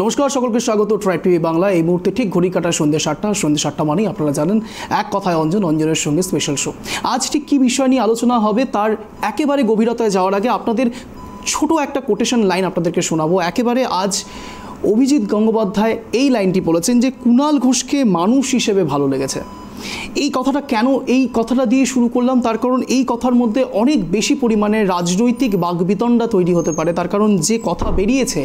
নমস্কার সকলকে স্বাগত ট্রাইব টিভি বাংলা। এই মুহূর্তে ঠিক ঘড়ি কাটা সন্ধ্যে 7টা মানেই আপনারা জানেন এক কথায় অঞ্জনের সঙ্গে স্পেশাল শো। আজ ঠিক কী বিষয় নিয়ে আলোচনা হবে তার একেবারে গভীরতায় যাওয়ার আগে আপনাদের ছোট একটা কোটেশন লাইন আপনাদেরকে শোনাবো। একেবারে আজ অভিজিৎ গঙ্গোপাধ্যায় এই লাইনটি বলেছেন যে কুণাল ঘোষকে মানুষ হিসেবে ভালো লেগেছে। এই কথাটা কেন এই কথাটা দিয়ে শুরু করলাম, তার কারণ এই কথার মধ্যে অনেক বেশি পরিমাণে রাজনৈতিক বাগবিতণ্ডা তৈরি হতে পারে। তার কারণ যে কথা বেরিয়েছে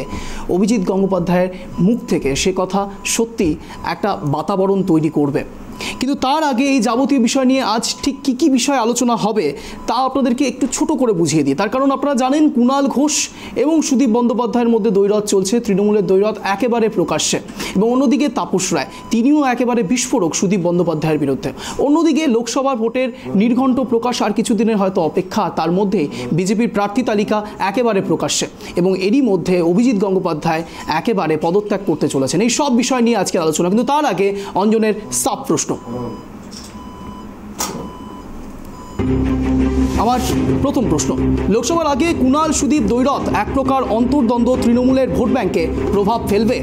অভিজিৎ গঙ্গোপাধ্যায়ের মুখ থেকে সে কথা সত্যি একটা বাতাবরণ তৈরি করবে। কিন্তু তার আগে এই যাবতীয় বিষয় নিয়ে আজ ঠিক কী কী বিষয় আলোচনা হবে তা আপনাদেরকে একটু ছোট করে বুঝিয়ে দিই। তার কারণ আপনারা জানেন কুণাল ঘোষ এবং সুদীপ বন্দ্যোপাধ্যায়ের মধ্যে দ্বৈরথ চলছে, তৃণমূলের দ্বৈরথ একেবারে প্রকাশ্যে। এবং অন্যদিকে তাপস রায়, তিনিও একেবারে বিস্ফোরক সুদীপ বন্দ্যোপাধ্যায়ের বিরুদ্ধে। অন্যদিকে লোকসভা ভোটের নির্ঘণ্ট প্রকাশ আর কিছুদিনের হয়তো অপেক্ষা, তার মধ্যে বিজেপির প্রার্থী তালিকা একেবারে প্রকাশ্যে এবং এরই মধ্যে অভিজিৎ গঙ্গোপাধ্যায় একেবারে পদত্যাগ করতে চলেছেন। এই সব বিষয় নিয়ে আজকের আলোচনা। কিন্তু তার আগে অঞ্জনের সাব প্রশ্ন। আমার প্রথম প্রশ্ন, লোকসভার আগে কুণাল সুদীপ দ্বৈরথ এক প্রকার অন্তর্দ্বন্দ্ব তৃণমূলের ভোট ব্যাংকে প্রভাব ফেলবে?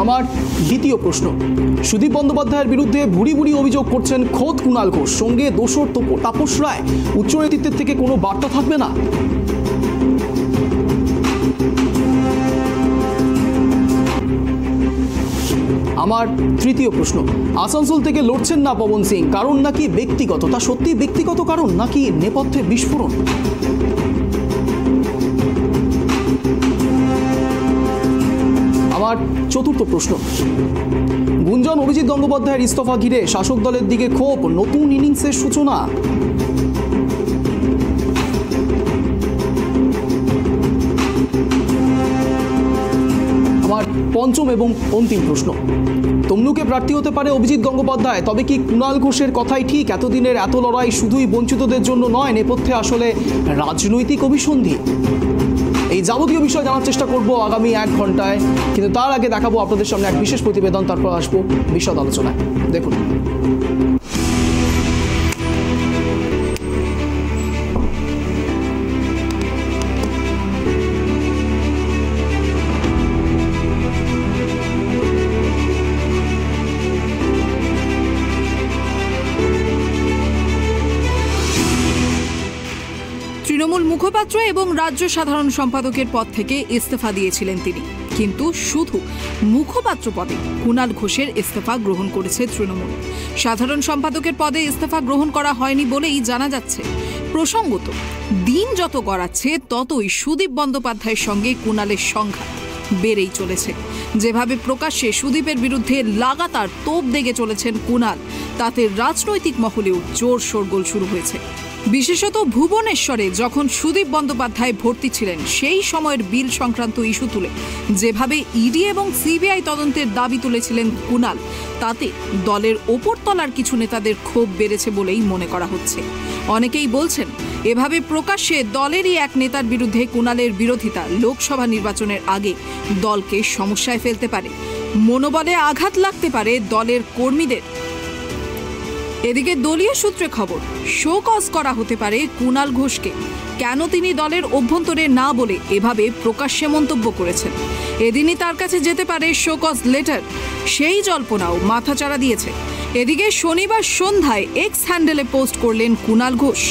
আমার দ্বিতীয় প্রশ্ন, সুদীপ বন্দ্যোপাধ্যায়ের বিরুদ্ধে ভুরি ভুরি অভিযোগ করছেন খোদ কুণাল ঘোষ, সঙ্গে দোসর তাপস রায়, উচ্চ নেতৃত্বের থেকে কোনো বার্তা থাকবে না? আমার তৃতীয় প্রশ্ন, আসানসোল থেকে লড়ছেন না পবন সিং, কারণ নাকি ব্যক্তিগত, তা সত্যি ব্যক্তিগত কারণ নাকি নেপথ্যে বিস্ফোরণ? আমার চতুর্থ প্রশ্ন, গুঞ্জন অভিজিৎ গঙ্গোপাধ্যায়ের ইস্তফা ঘিরে শাসক দলের দিকে ক্ষোভ, নতুন ইনিংসের সূচনা? আমার পঞ্চম এবং অন্তিম প্রশ্ন, তমলুকে প্রার্থী হতে পারে অভিজিৎ গঙ্গোপাধ্যায়, তবে কি কুণাল ঘোষের কথাই ঠিক? এতদিনের এত লড়াই শুধুই বঞ্চিতদের জন্য নয়, নেপথ্যে আসলে রাজনৈতিক অভিসন্ধি? এই যাবতীয় বিষয় জানার চেষ্টা করব আগামী 1 ঘন্টায়। কিন্তু তার আগে দেখাবো আপনাদের সামনে এক বিশেষ প্রতিবেদন, তারপর আসবো বিশদ আলোচনায়। দেখুন। তৃণমূল মুখপাত্র এবং রাজ্য সাধারণ সম্পাদকের পদ থেকে ইস্তফা দিয়েছিলেন তিনি, কিন্তু শুধু মুখপাত্র পদে কুণাল ঘোষের ইস্তফা গ্রহণ করেছে তৃণমূল। সাধারণ সম্পাদকের পদে ইস্তফা গ্রহণ করা হয়নি বলেই জানা যাচ্ছে। প্রসঙ্গত, দিন যত গড়াচ্ছে ততই সুদীপ বন্দ্যোপাধ্যায়ের সঙ্গে কুণালের সংঘাত বেড়েই চলেছে। যেভাবে প্রকাশ্যে সুদীপের বিরুদ্ধে লাগাতার তোপ দেগে চলেছেন কুণাল, তাতে রাজনৈতিক মহলেও জোর শোরগোল শুরু হয়েছে। বিশেষত ভুবনেশ্বরে যখন সুদীপ বন্দ্যোপাধ্যায় ভর্তি ছিলেন সেই সময়ের বিল সংক্রান্ত ইস্যু তুলে যেভাবে ইডি এবং সিবিআই তদন্তের দাবি তুলেছিলেন কুণাল, তাতে দলের ওপরতলার কিছু নেতাদের ক্ষোভ বেড়েছে বলেই মনে করা হচ্ছে। অনেকেই বলছেন এভাবে প্রকাশ্যে দলেরই এক নেতার বিরুদ্ধে কুণালের বিরোধিতা লোকসভা নির্বাচনের আগে দলকে সমস্যায় ফেলতে পারে, মনোবলে আঘাত লাগতে পারে দলের কর্মীদের। এদিকে দলীয় সূত্রে খবর, শো কজ করা হতে পারে কুণাল ঘোষকে। কেন তিনি দলের অভ্যন্তরে না বলে এভাবে প্রকাশ্যে মন্তব্য করেছেন? এদিনই তার কাছে যেতে পারে শো কজ লেটার, সেই জল্পনাও মাথাচাড়া দিয়েছে। এদিকে শনিবার সন্ধ্যায় এক্স হ্যান্ডেলে পোস্ট করলেন কুণাল ঘোষ।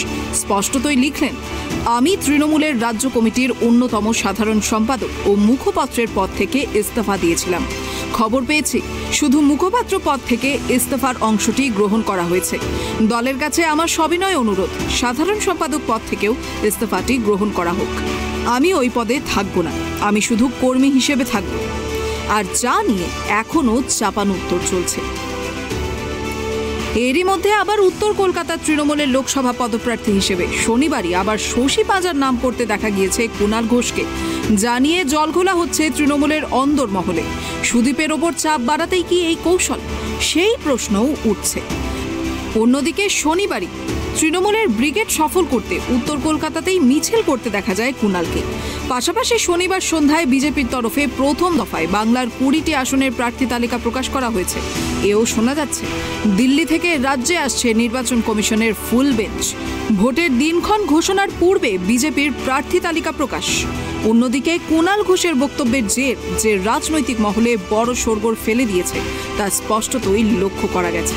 স্পষ্টতই লিখলেন, আমি তৃণমূলের রাজ্য কমিটির অন্যতম সাধারণ সম্পাদক ও মুখপাত্রের পদ থেকে ইস্তফা দিয়েছিলাম। খবর পেয়েছি শুধু মুখপাত্র পদ থেকে ইস্তফার অংশটি গ্রহণ করা হয়েছে। দলের কাছে আমার সবিনয় অনুরোধ, সাধারণ সম্পাদক পদ থেকেও ইস্তফাটি গ্রহণ করা হোক। আমি ওই পদে থাকবো না, আমি শুধু কর্মী হিসেবে থাকব। আর যা নিয়ে এখনও চাপানুত্তর চলছে। এরই মধ্যে আবার উত্তর কলকাতার তৃণমূলের লোকসভা পদপ্রার্থী হিসেবে শনিবারই আবার শশী পাঁজার নাম করতে দেখা গিয়েছে কুণাল ঘোষকে। জানিয়ে জলঘোলা হচ্ছে তৃণমূলের অন্দর মহলে। সুদীপের ওপর চাপ বাড়াতেই কি এই কৌশল, সেই প্রশ্নও উঠছে। অন্যদিকে শনিবারই তৃণমূলের ব্রিগেড সফল করতে উত্তর কলকাতাতেই মিছিল করতে দেখা যায় কুণালকে। পাশাপাশি শনিবার সন্ধ্যায় বিজেপির তরফে প্রথম দফায় বাংলার 20টি আসনের প্রার্থী তালিকা প্রকাশ করা হয়েছে। এও শোনা যাচ্ছে দিল্লি থেকে রাজ্যে আসছে নির্বাচন কমিশনের ফুল বেঞ্চ। ভোটের দিনক্ষণ ঘোষণার পূর্বে বিজেপির প্রার্থী তালিকা প্রকাশ। অন্যদিকে কুণাল ঘোষের বক্তব্যের জের যে রাজনৈতিক মহলে বড় শোরগোল ফেলে দিয়েছে তা স্পষ্টতই লক্ষ্য করা গেছে।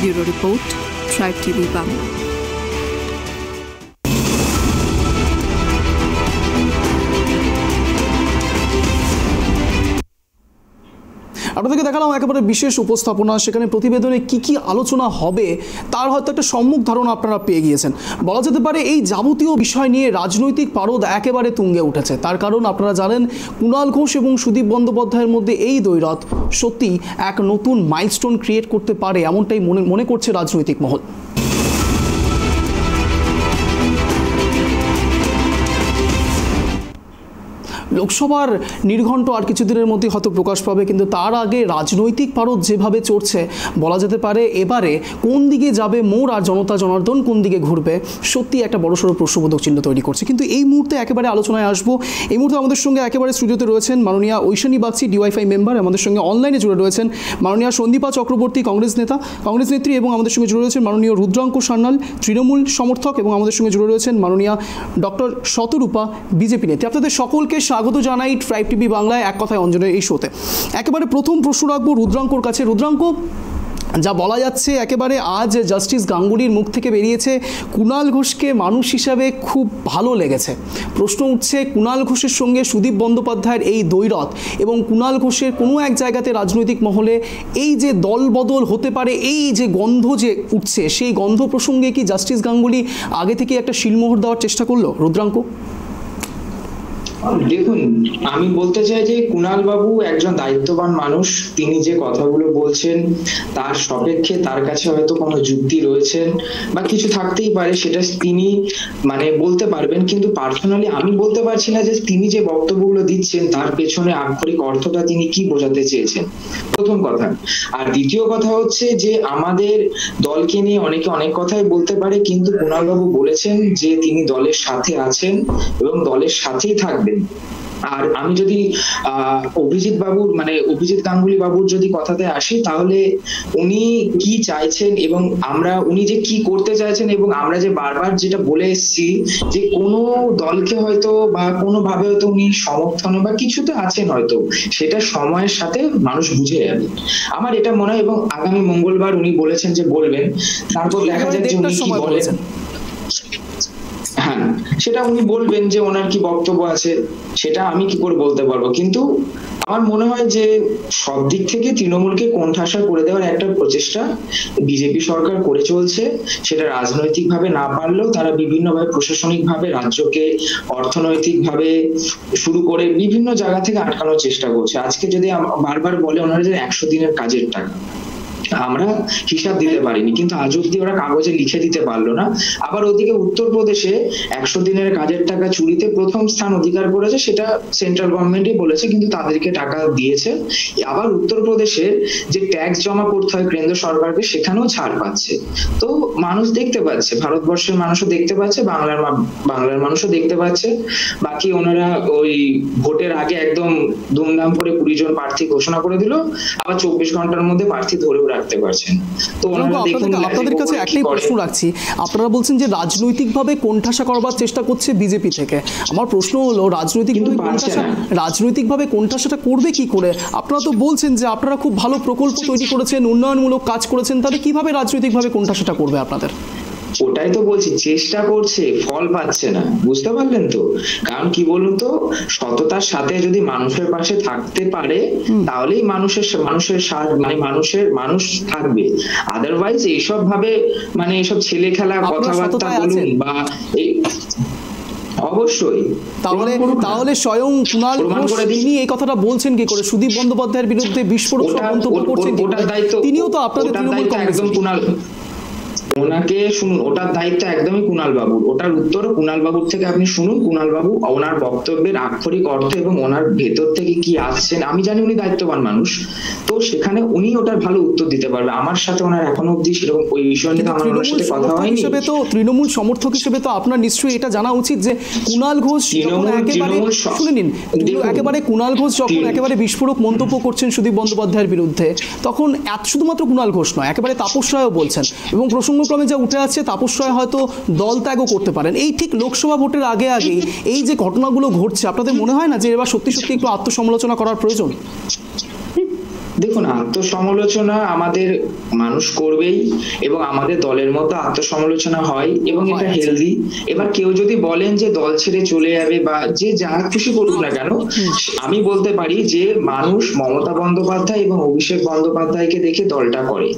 Bureau report, tribe TV Bangla. আপনাদেরকে দেখালাম একেবারে বিশেষ উপস্থাপনা, সেখানে প্রতিবেদনে কি কি আলোচনা হবে তার হয়তো একটা সম্মুখ ধারণা আপনারা পেয়ে গিয়েছেন। বলা যেতে পারে এই যাবতীয় বিষয় নিয়ে রাজনৈতিক পারদ একেবারে তুঙ্গে উঠেছে। তার কারণ আপনারা জানেন, কুণাল ঘোষ এবং সুদীপ বন্দ্যোপাধ্যায়ের মধ্যে এই দ্বৈরথ সত্যি এক নতুন মাইলস্টোন ক্রিয়েট করতে পারে, এমনটাই মনে করছে রাজনৈতিক মহল। লোকসভার নির্ঘণ্ট আর কিছুদিনের মধ্যে হয়তো প্রকাশ পাবে, কিন্তু তার আগে রাজনৈতিক পারদ যেভাবে চড়ছে বলা যেতে পারে এবারে কোন দিকে যাবে মোড় আর জনতা জনার্দন কোন দিকে ঘুরবে, সত্যি একটা বড়সড় প্রশ্নবোধক চিহ্ন তৈরি করছে। কিন্তু এই মুহূর্তে একেবারে আলোচনায় আসবো। এই মুহূর্তে আমাদের সঙ্গে একেবারে স্টুডিওতে রয়েছেন মাননীয়া ঐশানী বাগচি, ডিওয়াইফাই মেম্বার। আমাদের সঙ্গে অনলাইনে জুড়ে রয়েছেন মাননীয়া সন্দীপা চক্রবর্তী, কংগ্রেস নেত্রী, এবং আমাদের সঙ্গে জুড়ে রয়েছেন মাননীয় রুদ্রাঙ্ক সান্যাল, তৃণমূল সমর্থক, এবং আমাদের সঙ্গে জুড়ে রয়েছেন মাননীয়া ডক্টর শতরূপা, বিজেপি নেত্রী। আপনাদের সকলকে স্বাগত জানাই ট্রাইব টিভি বাংলায় এক কথায় অঞ্জনের এই শোতে। একেবারে প্রথম প্রশ্ন রাখবো রুদ্রাঙ্কর কাছে। রুদ্রাঙ্ক, যা বলা যাচ্ছে একেবারে আজ জাস্টিস গাঙ্গুলির মুখ থেকে বেরিয়েছে, কুণাল ঘোষকে মানুষ হিসাবে খুব ভালো লেগেছে। প্রশ্ন উঠছে কুণাল ঘোষের সঙ্গে সুদীপ বন্দ্যোপাধ্যায়ের এই দ্বৈরথ এবং কুণাল ঘোষের কোনো এক জায়গাতে রাজনৈতিক মহলে এই যে দল বদল হতে পারে, এই যে গন্ধ যে উঠছে, সেই গন্ধ প্রসঙ্গে কি জাস্টিস গাঙ্গুলি আগে থেকে একটা শিলমোহর দেওয়ার চেষ্টা করলো? রুদ্রাঙ্ক, দেখুন, আমি বলতে চাই যে কুণাল বাবু একজন দায়িত্ববান মানুষ। তিনি যে কথাগুলো বলছেন তার সপেক্ষে তার কাছে হয়তো কোনো যুক্তি রয়েছে বা কিছু থাকতেই পারে, সেটা তিনি বলতে পারবেন। কিন্তু পার্সোনালি আমি বলতে পারছি না যে তিনি যে বক্তব্যগুলো দিচ্ছেন তার পেছনে আক্ষরিক অর্থটা তিনি কি বোঝাতে চেয়েছেন, প্রথম কথা। আর দ্বিতীয় কথা হচ্ছে যে আমাদের দলকে নিয়ে অনেকে অনেক কথাই বলতে পারে, কিন্তু কুণাল বাবু বলেছেন যে তিনি দলের সাথে আছেন এবং দলের সাথেই থাকবেন। আর আমি যদি অভিজিৎ গাঙ্গুলি বাবুর যদি কথাতে আসি, তাহলে উনি কি চাইছেন এবং উনি যে কি করতে চাইছেন, এবং আমরা যে বারবার যেটা বলে এসেছি যে কোনো দলকে হয়তো বা কোনো ভাবে হয়তো উনি সমর্থনে বা কিছুতে আছেন, হয়তো সেটা সময়ের সাথে মানুষ বুঝে যাবে, আমার এটা মনে হয়। এবং আগামী মঙ্গলবার উনি বলেছেন যে বলবেন, তারপর দেখা যাক যে উনি কি বলেন। হ্যাঁ, সেটা উনি বলবেন যে ওনার কি বক্তব্য আছে, সেটা আমি কি করে বলতে পারবো। কিন্তু আমার মনে হয় যে সব দিক থেকে তৃণমূলকে কোণঠাসা করে দেওয়ার একটা প্রচেষ্টা বিজেপি সরকার করে চলছে। সেটা রাজনৈতিক ভাবে না পারলেও তারা বিভিন্নভাবে প্রশাসনিক ভাবে রাজ্যকে অর্থনৈতিক ভাবে শুরু করে বিভিন্ন জায়গা থেকে আটকানোর চেষ্টা করছে। আজকে যদি বারবার বলে ওনারা যে 100 দিনের কাজের টাকা আমরা হিসাব দিতে পারিনি, কিন্তু আজ অব্দি ওরা কাগজে লিখে দিতে পারলো না। আবার ওদিকে উত্তরপ্রদেশে 100 দিনের কাজের টাকা চুরিতে প্রথম স্থান অধিকার করেছে, সেটা সেন্ট্রাল গভর্নমেন্টই বলেছে, কিন্তু তাদেরকে টাকা দিয়েছে। আবার উত্তরপ্রদেশের যে ট্যাক্স জমা করতে হয় কেন্দ্র সরকারকে, সেখানেও ছাড় পাচ্ছে। তো মানুষ দেখতে পাচ্ছে, ভারতবর্ষের মানুষও দেখতে পাচ্ছে, বাংলার মানুষও দেখতে পাচ্ছে। বাকি ওনারা ওই ভোটের আগে একদম ধুমধাম করে 20 জন প্রার্থী ঘোষণা করে দিল, আবার 24 ঘন্টার মধ্যে প্রার্থী ধরেও রাখতে পারছেন। তো আপনাদের কাছে একটাই প্রশ্ন রাখছি, আপনারা বলছেন যে রাজনৈতিকভাবে কোণঠাসা করবার চেষ্টা করছে বিজেপি থেকে। আমার প্রশ্ন হলো রাজনৈতিকভাবে কোণঠাসাটা করবে কি করে? আপনারা তো বলছেন যে আপনারা খুব ভালো প্রকল্প তৈরি করেছেন, উন্নয়নমূলক কাজ করেছেন, তাহলে কিভাবে রাজনৈতিকভাবে কোণঠাসাটা করবে আপনাদের? ওটাই তো বলছি, চেষ্টা করছে, ফল পাচ্ছে না, বুঝতে পারলেন তো? কারণ কি বলুন তো, সততার সাথে যদি মানুষের পাশে থাকতে পারে তাহলেই মানুষ থাকবে। আদারওয়াইজ এইসব ভাবে এইসব ছেলে খেলা কথাবার্তা বলুন বা অবশ্যই। তাহলে স্বয়ং কুণাল ঘোষ তিনি এই কথাটা বলছেন কি করে? সুদীপ বন্দ্যোপাধ্যায়ের বিরুদ্ধে বিস্ফোরক মন্তব্য করছেন, তিনিও তো আপনাদের তৃণমূল কংগ্রেস। ওনাকে শুনুন, ওটার দায়িত্ব একদমই কুণাল বাবুর, ওটার উত্তর কুণাল বাবুর থেকে আপনি শুনুন। কুণাল বাবু ওনার বক্তব্যের আক্ষরিক অর্থ এবং ওনার ভেতর থেকে কি আসছেন, আমি জানি উনি দায়িত্ববান মানুষ, তো সেখানে উনি ওটার ভালো উত্তর দিতে পারবে। আমার সাথে ওনার এখনো অবধি সেরকম ওই বিষয় নিয়ে আমার ওনার সাথে কথা হয়নি। তো তৃণমূল সমর্থক হিসেবে তো আপনার নিশ্চয়ই এটা জানা উচিত যে কুণাল ঘোষ শুনে নিন, একেবারে কুণাল ঘোষ যখন একেবারে বিস্ফোরক মন্তব্য করছেন সুদীপ বন্দ্যোপাধ্যায়ের বিরুদ্ধে, তখন শুধুমাত্র কুণাল ঘোষ নয়, একেবারে তাপস রায়ও বলছেন, এবং প্রসঙ্গক্রমে যা উঠে আসছে তাপস রায় হয়তো দল ত্যাগও করতে পারেন। এই ঠিক লোকসভা ভোটের আগে আগে এই যে ঘটনাগুলো ঘটছে, আপনাদের মনে হয় না যে এবার সত্যি সত্যি একটু আত্মসমালোচনা করার প্রয়োজন? দেখুন, আত্মসমালোচনা আমাদের মানুষ করবেই এবং আমাদের দলের মতো আত্মসমালোচনা হয় এবং এটা হেলদি। এবার কেউ যদি বলেন যে দল ছেড়ে চলে যাবে বা যে যা খুশি করুক না কেন, আমি বলতে পারি যে মানুষ মমতা বন্দ্যোপাধ্যায় এবং অভিষেক বন্দ্যোপাধ্যায়কে দেখে দলটা করে,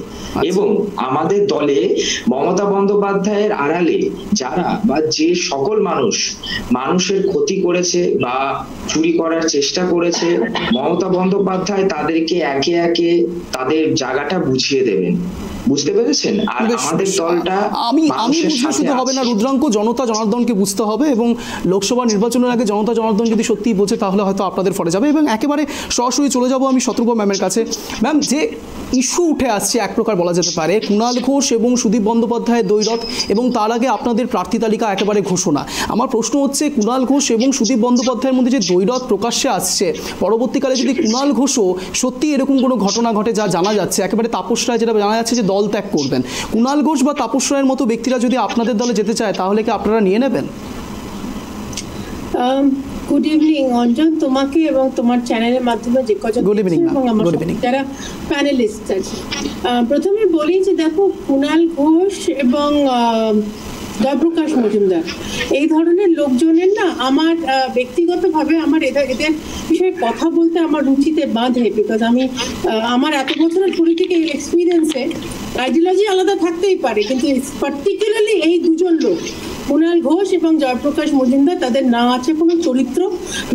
এবং আমাদের দলে মমতা বন্দ্যোপাধ্যায়ের আড়ালে যারা বা যে সকল মানুষের ক্ষতি করেছে বা চুরি করার চেষ্টা করেছে, মমতা বন্দ্যোপাধ্যায় তাদেরকে একে একে তাদের জায়গাটা বুঝিয়ে দেবেন। বুঝতে পেরেছেন? আর আমাদের দলটা আমি বুঝলে শুধু হবে না, রুদ্রাঙ্ক, জনতা জনার্দনকে বুঝতে হবে, এবং লোকসভা নির্বাচনের আগে জনতা জনার্দন যদি সত্যিই বোঝে তাহলে হয়তো আপনাদের ফলে যাবে। এবং একেবারে সরাসরি চলে যাব আমি শতরূপ ম্যামের কাছে। ম্যাম, যে ইস্যু উঠে আসছে এক প্রকার বলা যেতে পারে কুণাল ঘোষ এবং সুদীপ বন্দ্যোপাধ্যায়ের দ্বৈরথ, এবং তার আগে আপনাদের প্রার্থী তালিকা একেবারে ঘোষণা। আমার প্রশ্ন হচ্ছে, কুণাল ঘোষ এবং সুদীপ বন্দ্যোপাধ্যায়ের মধ্যে যে দ্বৈরথ প্রকাশ্যে আসছে, পরবর্তীকালে যদি কুণাল ঘোষও সত্যি এরকম কোনো ঘটনা ঘটে যা জানা যাচ্ছে, একেবারে তাপস রায় যেটা জানা যাচ্ছে যে দল ত্যাগ করবেন, কুণাল ঘোষ বা তাপস রায়ের মতো ব্যক্তিরা যদি আপনাদের দলে যেতে চায় তাহলে কি আপনারা নিয়ে নেবেন? গুড ইভিনিং অঞ্জন, তোমাকে এবং তোমার চ্যানেলের মাধ্যমে যে কজন এবং আমার যারা প্যানেলিস্ট আছে, প্রথমে বলি যে দেখো, কুণাল ঘোষ এবং জয়প্রকাশ মজুমদার এই ধরনের লোকজনের না আমার ব্যক্তিগতভাবে আমার এদের বিষয়ে কথা বলতে আমার রুচিতে বাঁধে, বিকজ আমি আমার এত বছরের পলিটিক্যাল এক্সপিরিয়েন্সে আইডিওলজি আলাদা থাকতেই পারে, কিন্তু পার্টিকুলারলি এই দুজন লোক কুণাল ঘোষ এবং জয়প্রকাশ মজুমদার, তাদের না আছে কোনো চরিত্র,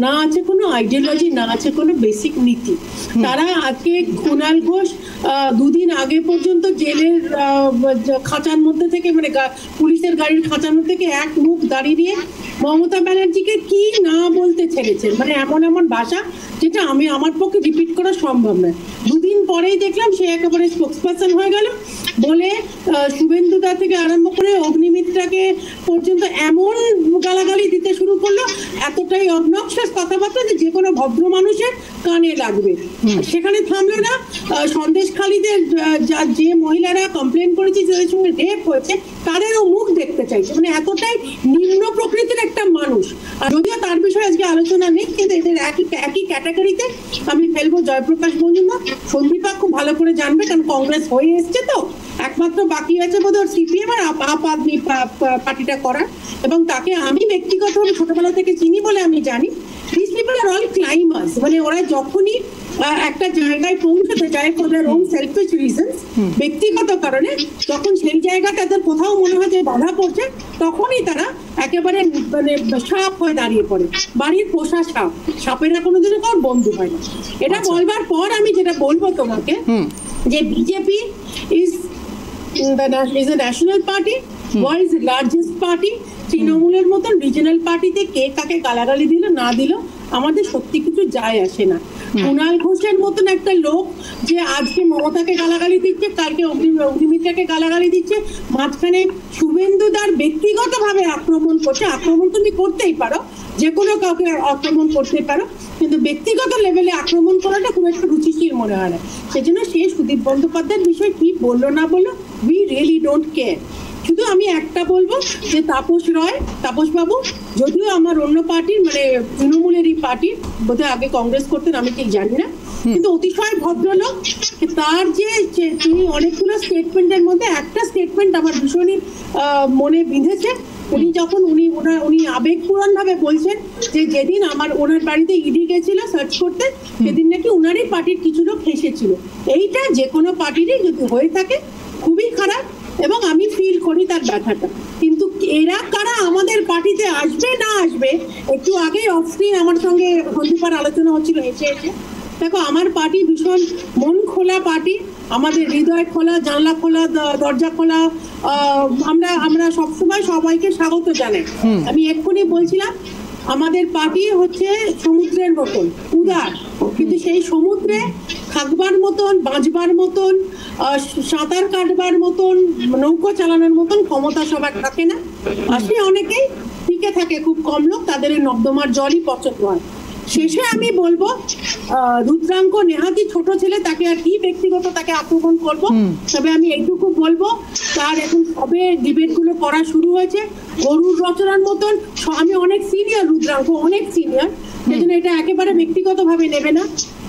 না আছে কোনো আইডিওলজি, না আছে কোনো বেসিক নীতি। তারা আজকে কুণাল ঘোষ দুদিন আগে পর্যন্ত জেলের খাঁচার মধ্যে থেকে, মানে পুলিশের গাড়ির খাঁচার মধ্যে থেকে এক মুখ দাঁড়িয়ে দিয়ে মমতা ব্যানার্জিকে কি না বলতে ছেড়েছেন, মানে এমন এমন ভাষা যেটা আমার পক্ষে রিপিট করা সম্ভব নয়। দুদিন পরেই দেখলাম সে একেবারে স্পোক্সপারসন হয়ে গেল, বলে শুভেন্দুদা থেকে আরম্ভ করে অগ্নিমিত্রাকে পর্যন্ত এমন গালাগালি দিতে শুরু করলো, এতটাই অবনক্সাস কথাবার্তা যে কোনো ভদ্র মানুষের কানে লাগবে। সেখানে থামলো না, সন্দেশখালীতে যে মহিলারা কমপ্লেন করেছে যাদের সঙ্গে রেপ হয়েছে তাদেরও মুখ দেখতে চাইছে, মানে এতটাই নিম্ন প্রকৃতির একটা মানুষ। আর যদিও তার বিষয়ে আজকে আলোচনা নেই, কিন্তু এদের একই ক্যাটাগরিতে আমি ফেলবো জয়প্রকাশ মজুমদার। সন্দীপা খুব ভালো করে জানবে, কারণ কংগ্রেস হয়ে এসছে, তো একমাত্র বাকি আছে বোধহয় সিপিএম আর আপ আদমি পার্টিটা করার, এবং তাকে আমি ব্যক্তিগতভাবে ছোটবেলা থেকে চিনি বলে আমি জানি। This people are all climbers, মানে ওরা যখনই একটা জায়গায় পৌঁছতে চায় for their own selfish reasons, ব্যক্তিগত কারণে, যখন সেই জায়গাটা তাদের কোথাও মনে হয় যে বাধা পড়ছে, তখনই তারা একেবারে মানে সাপ হয়ে দাঁড়িয়ে পড়ে, বাড়ির পোষা সাপ। সাপেরা কোনোদিনও কারোর বন্ধু হয় না। এটা বলবার পর আমি যেটা বলবো তোমাকে, যে BJP is a national party, world's largest party. তৃণমূলের মতন রিজনাল পার্টিতে কে কাকে গালাগালি দিল না দিল আমাদের সত্যি কিছু যায় আসে না। কুণাল ঘোষের মতন একটা লোক যে আজকে মমতাকে গালাগালি দিচ্ছে, কালকে অগ্নিমিত্রাকে গালাগালি দিচ্ছে, মাঝখানে শুভেন্দুদার ব্যক্তিগতভাবে আক্রমণ করছে। আক্রমণ তুমি করতেই পারো, যে কোনো কাউকে আক্রমণ করতে পারো, কিন্তু ব্যক্তিগত লেভেলে আক্রমণ করাটা খুব একটা রুচিশীল মনে হয় না। সেজন্য সে সুদীপ বন্দ্যোপাধ্যায়ের বিষয় কি বললো না বললো, উই রিয়েলি ডোন্ট কেয়ার। শুধু আমি একটা বলবো যে তাপস বাবু, যদিও আমার অন্য পার্টির, মানে তৃণমূলেরই পার্টির, বোধহয় আগে কংগ্রেস করতেন, আমি ঠিক জানি না, কিন্তু অতিশয় ভদ্রলোক। তার যে তিনি অনেকগুলো স্টেটমেন্টের মধ্যে একটা স্টেটমেন্ট আমার ভীষণই মনে বিঁধেছে। উনি যখন উনি আবেগপূর্ণ ভাবে বলছেন যে যেদিন ওনার বাড়িতে ইডি গেছিল সার্চ করতে, সেদিন নাকি উনারই পার্টির কিছু লোক হেসেছিল। এইটা যে কোনো পার্টিরই যদি হয়ে থাকে খুবই খারাপ, এবং আমি ফিল করি তার ব্যথাটা। কিন্তু এরা কারা আমাদের পার্টিতে আসবে না আসবে, একটু আগে অফস্ক্রিন আমার সঙ্গে সন্দীপার আলোচনা হচ্ছিল এসে দেখো, আমার পার্টি ভীষণ মন খোলা পার্টি, আমাদের হৃদয় খোলা, জানলা খোলা, দরজা খোলা। আমরা সবসময় সবাইকে স্বাগত জানাই। আমি এক্ষুনি বলছিলাম আমাদের পার্টি হচ্ছে সমুদ্রের মতন উদার, কিন্তু সেই সমুদ্রে থাকবার মতন, বাঁচবার মতন, সাঁতার কাটবার মতন, নৌকো চালানোর মতন ক্ষমতা সবার থাকে না। আসলে অনেকেই টিকে থাকে, খুব কম লোক, তাদের এই নর্দমার জলই পছন্দ হয়। শেষে আমি বলবো রুদ্রাঙ্ক নেহাতি ছোট ছেলে, তাকে আর কি ব্যক্তিগত তাকে আক্রমণ করব, তবে আমি এইটুকু বলবো তার এখন সবে ডিবেট গুলো করা শুরু হয়েছে গরুর রচনার মতন। আমি অনেক সিনিয়র, রুদ্রাঙ্ক অনেক সিনিয়র, সেজন্য এটা একেবারে ব্যক্তিগত ভাবে নেবে না।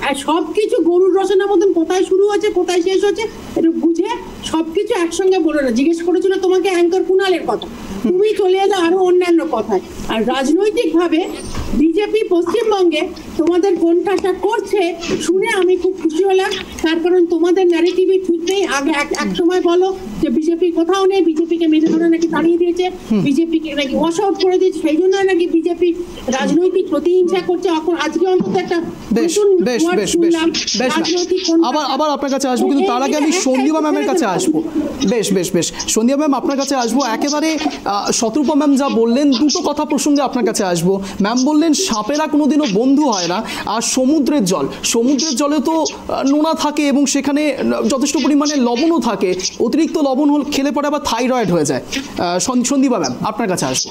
আর সবকিছু গরুর রচনার মতন কোথায় শুরু হচ্ছে কোথায় শেষ হচ্ছে এটা বুঝে সবকিছু একসঙ্গে বলো না। জিজ্ঞেস করেছিল তোমাকে অ্যাঙ্কর কুণালের কথা, তুমি চলে এলে আরো অন্যান্য কথায়। আর রাজনৈতিক ভাবে বিজেপি পশ্চিমবঙ্গে তোমাদের কোণঠাসা করছে শুনে আমি খুব খুশি হলাম, তার কারণ তোমাদের ন্যারেটিভই ঠিক নেই। আগে এক সময় বলো যে বিজেপি কোথাও নেই, বিজেপিকে মেরে ধরে নাকি তাড়িয়ে দিয়েছে, বিজেপিকে নাকি ওয়াশ করে দিয়েছে, সেই জন্য নাকি বিজেপি রাজনৈতিক প্রতিহিংসা করছে। এখন আজকে অন্তত একটা আবার আপনার কাছে আসবো, কিন্তু তার আগে আমি সন্দীপা ম্যামের কাছে আসবো। বেশ সন্দীপা ম্যাম আপনার কাছে আসবো। একেবারে শতরূপা ম্যাম যা বললেন, দুটো কথা প্রসঙ্গে আপনার কাছে আসবো। ম্যাম বললেন সাপেরা কোনোদিনও বন্ধু হয় না, আর সমুদ্রের জলে তো নোনা থাকে এবং সেখানে যথেষ্ট পরিমাণে লবণও থাকে। অতিরিক্ত লবণ খেলে পরে আবার থাইরয়েড হয়ে যায়। সন্দীপা ম্যাম আপনার কাছে আসবো।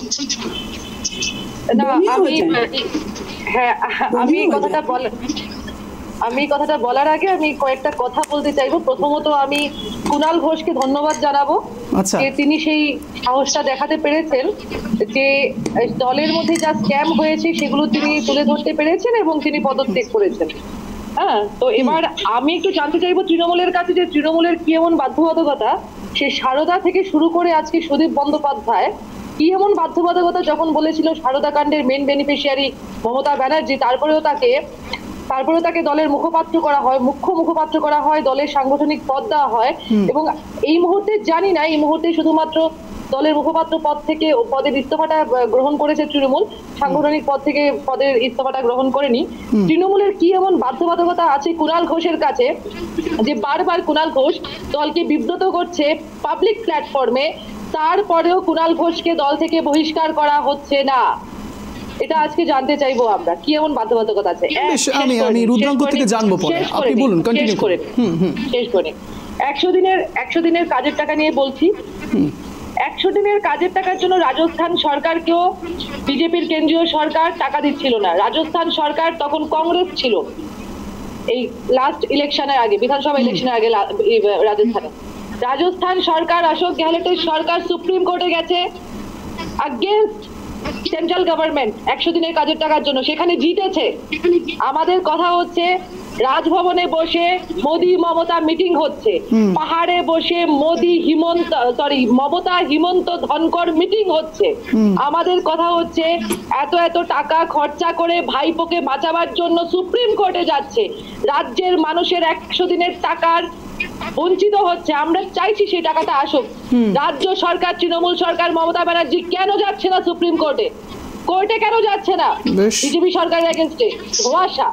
আমি কথাটা বলার আগে আমি কয়েকটা কথা বলতে চাইবো। প্রথমত আমি কুণাল ঘোষকে ধন্যবাদ জানাবো যে তিনি সেই সাহসটা দেখাতে পেরেছেন যে দলের মধ্যে যা স্ক্যাম হয়েছে সেগুলো তিনি তুলে ধরতে পেরেছেন এবং তিনি পদত্যাগ করেছেন। হ্যাঁ, তো এবার আমি একটু জানতে চাইবো তৃণমূলের কাছে যে তৃণমূলের কি এমন বাধ্যবাধকতা, সে সারদা থেকে শুরু করে আজকে সুদীপ বন্দ্যোপাধ্যায় কি এমন বাধ্যবাধকতা, যখন বলেছিল সারদা কাণ্ডের মেন বেনিফিশিয়ারি মমতা ব্যানার্জি, তারপরেও তাকে দলের মুখপাত্র করা হয়, মুখ্য মুখপাত্র করা হয়, দলের সাংগঠনিক পদ দেওয়া হয়। এবং এই মুহূর্তে জানি না, এই মুহূর্তে শুধুমাত্র দলের মুখপাত্র পদ থেকে পদের ইস্তফাটা গ্রহণ করেছে তৃণমূল, সাংগঠনিক পদ থেকে পদের ইস্তফাটা গ্রহণ করেনি। তৃণমূলের কি এমন বাধ্যবাধকতা আছে কুণাল ঘোষের কাছে যে বারবার কুণাল ঘোষ দলকে বিব্রত করছে পাবলিক প্ল্যাটফর্মে, তারপরেও কুণাল ঘোষকে দল থেকে বহিষ্কার করা হচ্ছে না? এটা আজকে জানতে চাইবো আমরা, কি এমন বাধ্যবাধকতা আছে। আমি রুদ্রাঙ্ক থেকে জানবো পরে, আপনি বলুন, কন্টিনিউ করুন। শেষ করে 100 দিনের কাজের টাকা নিয়ে বলছি। 100 দিনের কাজের টাকার জন্য রাজস্থান সরকারকেও বিজেপির কেন্দ্রীয় সরকার টাকা দিচ্ছিল না। রাজস্থান সরকার তখন কংগ্রেস ছিল, এই লাস্ট ইলেকশনের আগে, বিধানসভা ইলেকশনের আগে রাজস্থান সরকার, অশোক গেহলটের সরকার সুপ্রিম কোর্টে গেছে আগেইনস্ট সেন্ট্রাল গভর্নমেন্ট 100 দিনের কাজের টাকার জন্য, সেখানে জিতেছে। আমাদের কথা হচ্ছে রাজভবনে বসে মোদি মমতা মিটিং হচ্ছে, পাহাড়ে বসে মমতা হিমন্ত ধনকর মিটিং হচ্ছে। আমাদের কথা হচ্ছে এত টাকা খরচা করে ভাইপোকে বাঁচাবার জন্য সুপ্রিম কোর্টে যাচ্ছে, রাজ্যের মানুষের 100 দিনের টাকার বঞ্চিত হচ্ছে। আমরা চাইছি সেই টাকাটা আসুক। রাজ্য সরকার, তৃণমূল সরকার, মমতা ব্যানার্জি কেন যাচ্ছে না সুপ্রিম কোর্টে? কেন যাচ্ছে না? বিজেপি সরকারের এগেইনস্টে ধোঁয়াশা,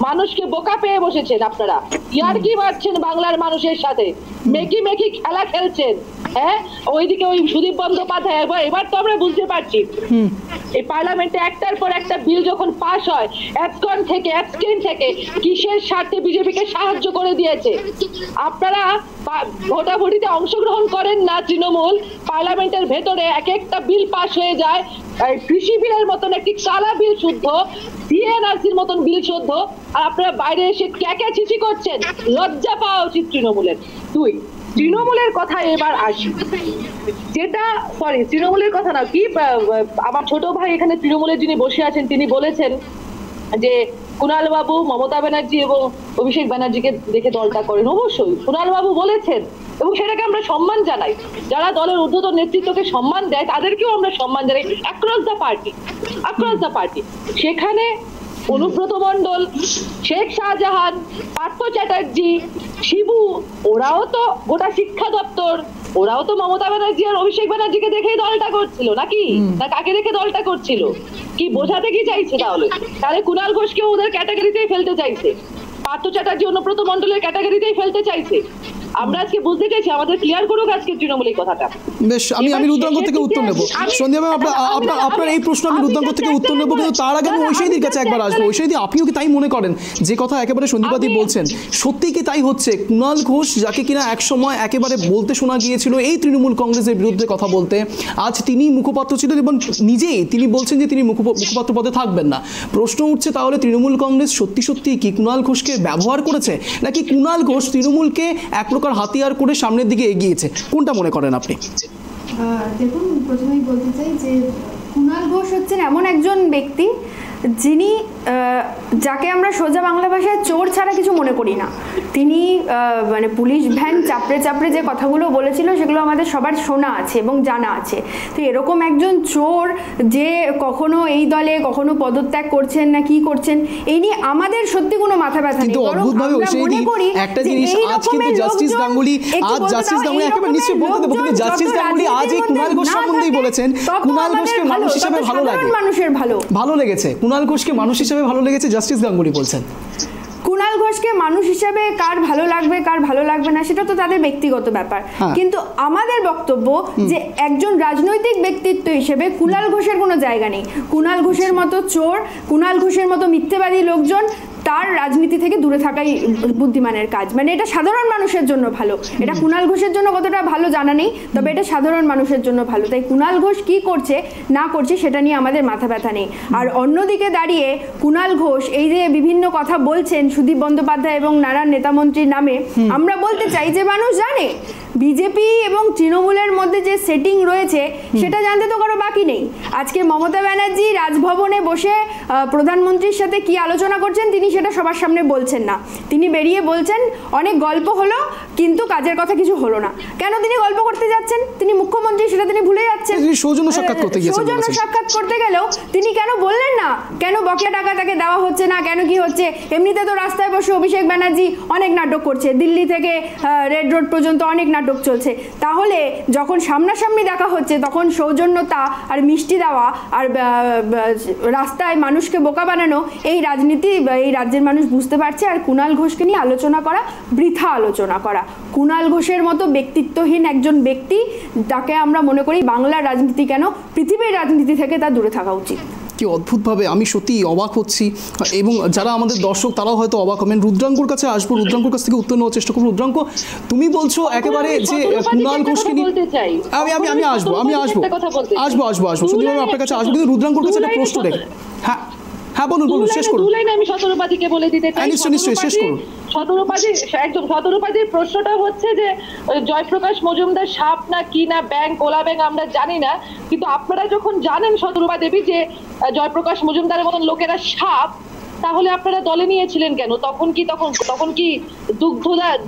মানুষকে বোকা পেয়ে বসেছেন আপনারা, ইয়ার্কি মারছেন বাংলার মানুষের সাথে, মেকি খেলা খেলছেন। হ্যাঁ, ওইদিকে ওই সুদীপ বন্দ্যোপাধ্যায়, এবার তো আমরা বুঝতে পারছি এই পার্লামেন্টে একটার পর একটা বিল যখন পাস হয়, অ্যাবস্টেইন থেকে কিসের স্বার্থে বিজেপিকে সাহায্য করে দিয়েছে। আপনারা ভোটাভুটিতে অংশগ্রহণ করেন না, তৃণমূল পার্লামেন্টের ভেতরে এক একটা বিল পাস হয়ে যায়, কৃষি বিলের মতন একটি কালা বিল শুদ্ধ, ডিএনআরসির মতন বিল শুদ্ধ, আর আপনারা বাইরে এসে ক্যাকা চিচি করছেন। লজ্জা পাওয়া উচিত তৃণমূলের। তৃণমূলের কথা এবার আসি, তৃণমূলের কথা না কি, আমার ছোট ভাই এখানে তৃণমূলের যিনি বসে আছেন তিনি বলেছেন যে কুণাল বাবু মমতা ব্যানার্জি এবং অভিষেক ব্যানার্জিকে দেখে দলটা করেন। অবশ্যই কুণাল বাবু বলেছেন এবং সেটাকে আমরা সম্মান জানাই। যারা দলের ঊর্ধ্বতন নেতৃত্বকে সম্মান দেয় তাদেরকেও আমরা সম্মান জানাই, অ্যাক্রস দ্য পার্টি। সেখানে অনুব্রত মণ্ডল, শেখ শাহজাহান, পার্থ চ্যাটার্জি, শিবু, ওরাও তো গোটা শিক্ষা দপ্তর, ওরাও তো মমতা ব্যানার্জি আর অভিষেক ব্যানার্জিকে দেখেই দলটা করছিল নাকি? না কাকে দেখে দলটা করছিল? কি বোঝাতে কি চাইছে? তাহলে কুণাল ঘোষকে ওদের ক্যাটাগরিতেই ফেলতে চাইছে, পার্থ চ্যাটার্জি, অনুব্রত মণ্ডলের ক্যাটাগরিতেই ফেলতে চাইছে। আমরা আজকে বুঝতে চাইছি, আমাদের ক্লিয়ার করুক আজকে তৃণমূল এই কথাটা। বেশ, আমি রুদ্রাঙ্গ থেকে উত্তর নেব। সন্ধ্যা ম্যাম, আপনার এই প্রশ্ন আমি রুদ্রাঙ্গ থেকে উত্তর নেব, কিন্তু তার আগে আমি ঐশীদির কাছে একবার আসবো। ঐশীদি, আপনিও কি তাই মনে করেন যে কথা একেবারে সন্দীপাদি বলছেন, সত্যিই কি তাই হচ্ছে? কুণাল ঘোষ, যাকে কিনা এক সময় একেবারে বলতে শোনা গিয়েছিল এই তৃণমূল কংগ্রেসের বিরুদ্ধে কথা বলতে, আজ তিনি মুখপাত্র ছিলেন এবং নিজেই তিনি বলছেন যে তিনি মুখপাত্র পদে থাকবেন না। প্রশ্ন উঠছে, তাহলে তৃণমূল কংগ্রেস সত্যি সত্যি কি কুণাল ঘোষকে ব্যবহার করেছে, নাকি কুণাল ঘোষ তৃণমূলকে এক প্রকার হাতিয়ার করে সামনের দিকে এগিয়েছে? কোনটা মনে করেন আপনি? দেখুন, প্রথমেই বলতে চাই যে কুণাল ঘোষ হচ্ছেন এমন একজন ব্যক্তি যিনি, যাকে আমরা সোজা বাংলা ভাষায় চোর ছাড়া কিছু মনে করি না। তিনি মানে পুলিশ ভ্যান চাপড়ে চাপড়ে যে কথাগুলো বলেছিল সেগুলো আমাদের সবার শোনা আছে এবং জানা আছে। তো এরকম একজন চোর যে কখনো এই দলে কখনো পদত্যাগ করছেন না কি করছেন, এই নিয়ে আমাদের সত্যি কোনো মাথা ব্যথা নেই। একটা জিনিস, আজ কিন্তু জাস্টিস গাঙ্গুলি একেবারে নিশ্চয়ই বলতে দেবো, কিন্তু জাস্টিস গাঙ্গুলি আজ এই কুণাল ঘোষ সম্বন্ধেই বলেছেন কুণাল ঘোষকে মানুষ হিসেবে ভালো লাগে, মানুষের ভালো লেগেছে। কুণাল ঘোষকে মানুষ হিসেবে ভালো লেগেছে, জাস্টিস গাঙ্গুলি বলছেন। কুণাল ঘোষকে মানুষ হিসেবে কার ভালো লাগবে কার ভালো লাগবে না সেটা তো তাদের ব্যক্তিগত ব্যাপার, কিন্তু আমাদের বক্তব্য যে একজন রাজনৈতিক ব্যক্তিত্ব হিসেবে কুণাল ঘোষের কোনো জায়গা নেই। কুণাল ঘোষের মতো চোর, কুণাল ঘোষের মতো মিথ্যেবাদী লোকজন, তার রাজনীতি থেকে দূরে থাকাই বুদ্ধিমানের কাজ। মানে এটা সাধারণ মানুষের জন্য ভালো, এটা কুণাল ঘোষের জন্য কতটা ভালো জানা নেই, তবে এটা সাধারণ মানুষের জন্য ভালো। তাই কুণাল ঘোষ কি করছে না করছে সেটা নিয়ে আমাদের মাথা ব্যথা নেই। আর অন্যদিকে দাঁড়িয়ে কুণাল ঘোষ এই যে বিভিন্ন কথা বলছেন সুদীপ বন্দ্যোপাধ্যায় এবং নানান নেতামন্ত্রীর নামে, আমরা বলতে চাই যে মানুষ জানে বিজেপি এবং তৃণমূলের মধ্যে যে সেটিং রয়েছে সেটা জানতে তো কারো বাকি নেই। আজকে মমতা ব্যানার্জি রাজভবনে বসে প্রধানমন্ত্রীর সাথে কি আলোচনা করছেন তিনি সেটা সবার সামনে বলছেন না। তিনি বেরিয়ে বলছেন অনেক গল্প হলো কিন্তু কাজের কথা কিছু হলো না। কেন তিনি গল্প করতে যাচ্ছেন? তিনি মুখ্যমন্ত্রী, সেটা তিনি ভুলে যাচ্ছেন। সৌজন্য সাক্ষাৎ করতে গেলেও তিনি কেন বললেন না কেন বকেয়া টাকা তাকে দেওয়া হচ্ছে না, কেন কি হচ্ছে? এমনিতে তো রাস্তায় বসে অভিষেক ব্যানার্জি অনেক নাটক করছে, দিল্লি থেকে রেড রোড পর্যন্ত অনেক নাটক চলছে। তাহলে যখন সামনাসামনি দেখা হচ্ছে তখন সৌজন্যতা আর মিষ্টি দেওয়া আর রাস্তায় মানুষকে বোকা বানানো, এই রাজনীতি এই রাজ্যের মানুষ বুঝতে পারছে। আর কুণাল ঘোষকে নিয়ে আলোচনা করা বৃথা আলোচনা করা। কুণাল ঘোষের মতো ব্যক্তিত্বহীন একজন ব্যক্তি, তাকে আমরা মনে করি বাংলার রাজনীতি কেন পৃথিবীর রাজনীতি থেকে তার দূরে থাকা উচিত। কি অদ্ভুতভাবে আমি সত্যি অবাক হচ্ছি, এবং যারা আমাদের দর্শক তারাও হয়তো অবাক হবেন। রুদ্রাঙ্গর কাছে আসবো, রুদ্রাঙ্গর কাছ থেকে উত্তর নেওয়ার চেষ্টা করবো। রুদ্রাঙ্গ, তুমি বলছো একেবারে যে কুণাল ঘোষকে নিয়ে আমি আসবো সত্যি আপনার কাছে আসবো, কিন্তু রুদ্রাঙ্গর কাছে একটা প্রশ্ন রেখে। হ্যাঁ বলুন, শেষ করুন। আমি শতরূপাদিকে বলে দিতে চাই, নিশ্চয়ই শেষ করুন। শতরূপাদির প্রশ্নটা হচ্ছে যে জয়প্রকাশ মজুমদার সাপ না কি না ব্যাংক, ওলা ব্যাংক আমরা জানি না, কিন্তু আপনারা যখন জানেন শতরূপা দেবী যে জয়প্রকাশ মজুমদারের মতন লোকেরা সাপ, তাহলে আপনারা দলে নিয়েছিলেন কেন? তখন কি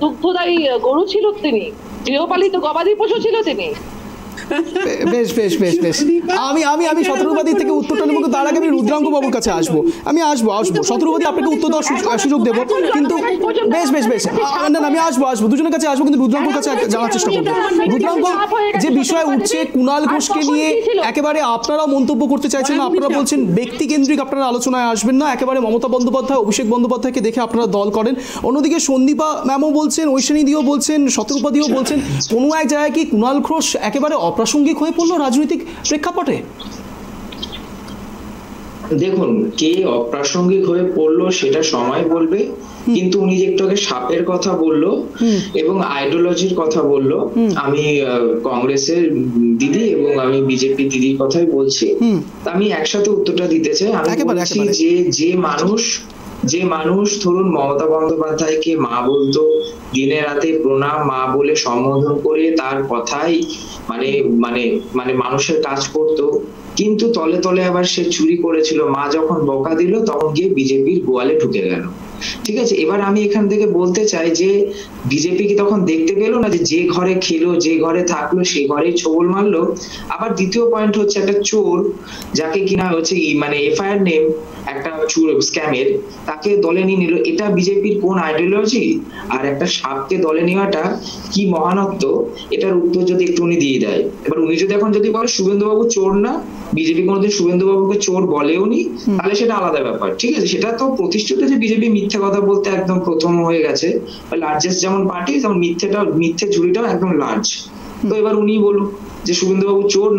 দুগ্ধদায়ী গরু ছিল তিনি? গৃহপালিত গবাদি পশু ছিল তিনি? বেশ আমি শতরূপাদি থেকে উত্তরটা নেবো, তার আগে আমি রুদ্রাঙ্গ বাবুর কাছে আসবো। আমি আসবো শতরূপাদি, আপনাকে উত্তর দেওয়ার সুযোগ দেবো, কিন্তু বেশ না আমি আসবো দুজনের কাছে আসবো, কিন্তু রুদ্রাঙ্গর কাছে জানার চেষ্টা করবো। রুদ্রাঙ্গ, যে বিষয় উঠছে কুণাল ঘোষকে নিয়ে একেবারে আপনারা মন্তব্য করতে চাইছেন না, আপনারা বলছেন ব্যক্তিকেন্দ্রিক আপনারা আলোচনায় আসবেন না, একেবারে মমতা বন্দ্যোপাধ্যায় অভিষেক বন্দ্যোপাধ্যায়কে দেখে আপনারা দল করেন। অন্যদিকে সন্দীপা ম্যামও বলছেন, ঐশানীদিও বলছেন, শতরূপাদিও বলছেন, কোনো এক জায়গায় কি কুণাল ঘোষ একেবারে অপ্রাসঙ্গিক হয়ে পড়লো রাজনৈতিক প্রেক্ষাপটে? দেখুন, কে অপ্রাসঙ্গিক হয়ে পড়লো সেটা সময় বলবে, কিন্তু উনি যে একটু আগে সাপের কথা বললো এবং আইডিওলজির কথা বললো, আমি কংগ্রেসের দিদি এবং আমি বিজেপি দিদির কথাই বলছি, আমি একসাথে উত্তরটা দিতে চাই। আমি বলছি যে মানুষ ধরুন মমতা বন্দ্যোপাধ্যায়কে মা বলতো, দিনে রাতে প্রণাম মা বলে সম্বোধন করে তার কথাই মানে মানুষের কাজ করতো, কিন্তু তলে তলে আবার সে চুরি করেছিল। মা যখন বকা দিল তখন গিয়ে বিজেপির গোয়ালে ঢুকে গেল। ঠিক আছে, এবার আমি এখান থেকে বলতে চাই যে বিজেপি কি তখন দেখতে পেল না যে ঘরে খেলো, যে ঘরে থাকলো, সে ঘরেই ছোবল মারলো? আবার দ্বিতীয় পয়েন্ট হচ্ছে একটা চোর যাকে কিনা হচ্ছে মানে এফআইআর নেম একটা চোর স্ক্যামের, তাকে দলে নিয়ে নিল, এটা বিজেপির কোন আইডিওলজি? আর একটা সাপকে দলে নেওয়াটা কি মহানত্ব? এটার উত্তর যদি একটু উনি দিয়ে দেয়। এবার উনি যদি এখন যদি বলে শুভেন্দুবাবু চোর না, বিজেপি কোনোদিন শুভেন্দু বাবুকে চোর বলেও নি, তাহলে সেটা আলাদা ব্যাপার, ঠিক আছে? সেটা তো প্রতিষ্ঠিত যে বিজেপি মিথ্যে কথা বলতে একদম প্রথম হয়ে গেছে, লার্জেস্ট যেমন পার্টি তেমন মিথ্যে ঝুড়িটাও একদম লার্জ। তো এবার উনি বলুন যে শুভেন্দু বাবু চোর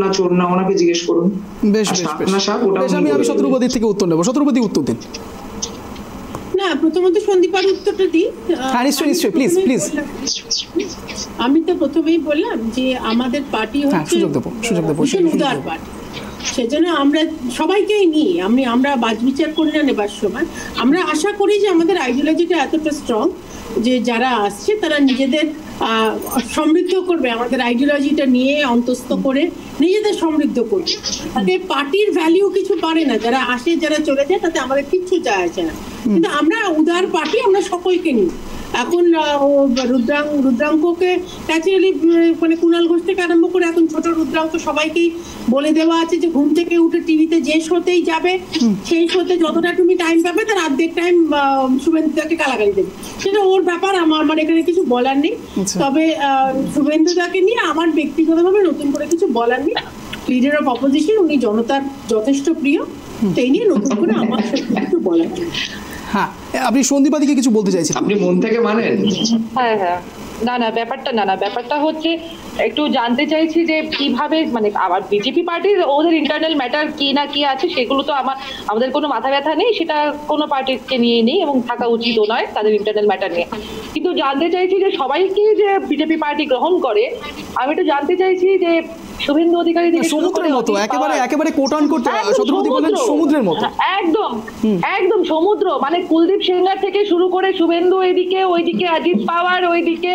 না, ওনাকে জিজ্ঞেস করুন। বেশ, আমি শত্রুপতি থেকে উত্তর নেবো। শত্রুপতি, উত্তর দিন। না, প্রথমত সন্দীপার উত্তরটা দিই। হ্যাঁ, নিশ্চয়ই, প্লিজ। আমি তো প্রথমেই বললাম যে আমাদের পার্টি হচ্ছে উদার পার্টি, সেজন্য আমরা সবাইকেই নিই, আমরা বাছবিচার করি না নেবার সময়। আমরা আশা করি যে আমাদের আইডিওলজিটা এতটা স্ট্রং যে যারা আসছে তারা নিজেদের সমৃদ্ধ করবে, আমাদের আইডিওলজিটা নিয়ে অন্তস্থ করে নিজেদের সমৃদ্ধ করবে। তাতে পার্টির ভ্যালিউ কিছু পারে না, যারা আসে যারা চলে যায় তাতে আমাদের কিচ্ছু যায় আসে না। কিন্তু আমরা উদার পার্টি, আমরা সকলকে নিই। এখন রুদ্রাঙ্ককে ন্যাচারালি মানে কুণাল ঘোষ থেকে আরম্ভ করে এখন ছোট রুদ্রাঙ্ক সবাইকেই বলে দেওয়া আছে যে ঘুম থেকে উঠে টিভিতে যে শোতেই যাবে সেই শোতে যতটা তুমি টাইম পাবে তার অর্ধেক টাইম শুভেন্দুদাকে গালাগালি দেবে, সেটা ওর ব্যাপার, আমার এখানে কিছু বলার নেই। তবে শুভেন্দুদাকে নিয়ে আমার ব্যক্তিগতভাবে নতুন করে কিছু বলার নেই। লিডার অফ অপোজিশন, উনি জনতার যথেষ্ট প্রিয়, সেই নিয়ে নতুন করে আমার কিছু বলার নেই। হ্যাঁ, আপনি সন্দীপাদিকে কিছু বলতে চাইছেন? আপনি মন থেকে মানেন? হ্যাঁ, ব্যাপারটা হচ্ছে একটু জানতে চাইছি যে কিভাবে মানে আবার বিজেপি পার্টির ওদের ইন্টারনাল ম্যাটার কি না কি আছে সেগুলো তো আমাদের কোনো মাথা ব্যথা নেই, সেটা কোনো পার্টিকে নিয়ে নেই এবং থাকা উচিতও নয় তাদের ইন্টারনাল ম্যাটার নিয়ে। কিন্তু জানতে চাইছি যে সবাইকে যে বিজেপি পার্টি গ্রহণ করে, আমি একটু জানতে চাইছি যে শুভেন্দু অধিকারী থেকে সমুদ্রের মতো একেবারে কোটান করতে সমুদ্রের মতো একদম সমুদ্র, মানে কুলদীপ সেনগার থেকে শুরু করে শুভেন্দু এদিকে, ওইদিকে অজিত পাওয়ার, ওইদিকে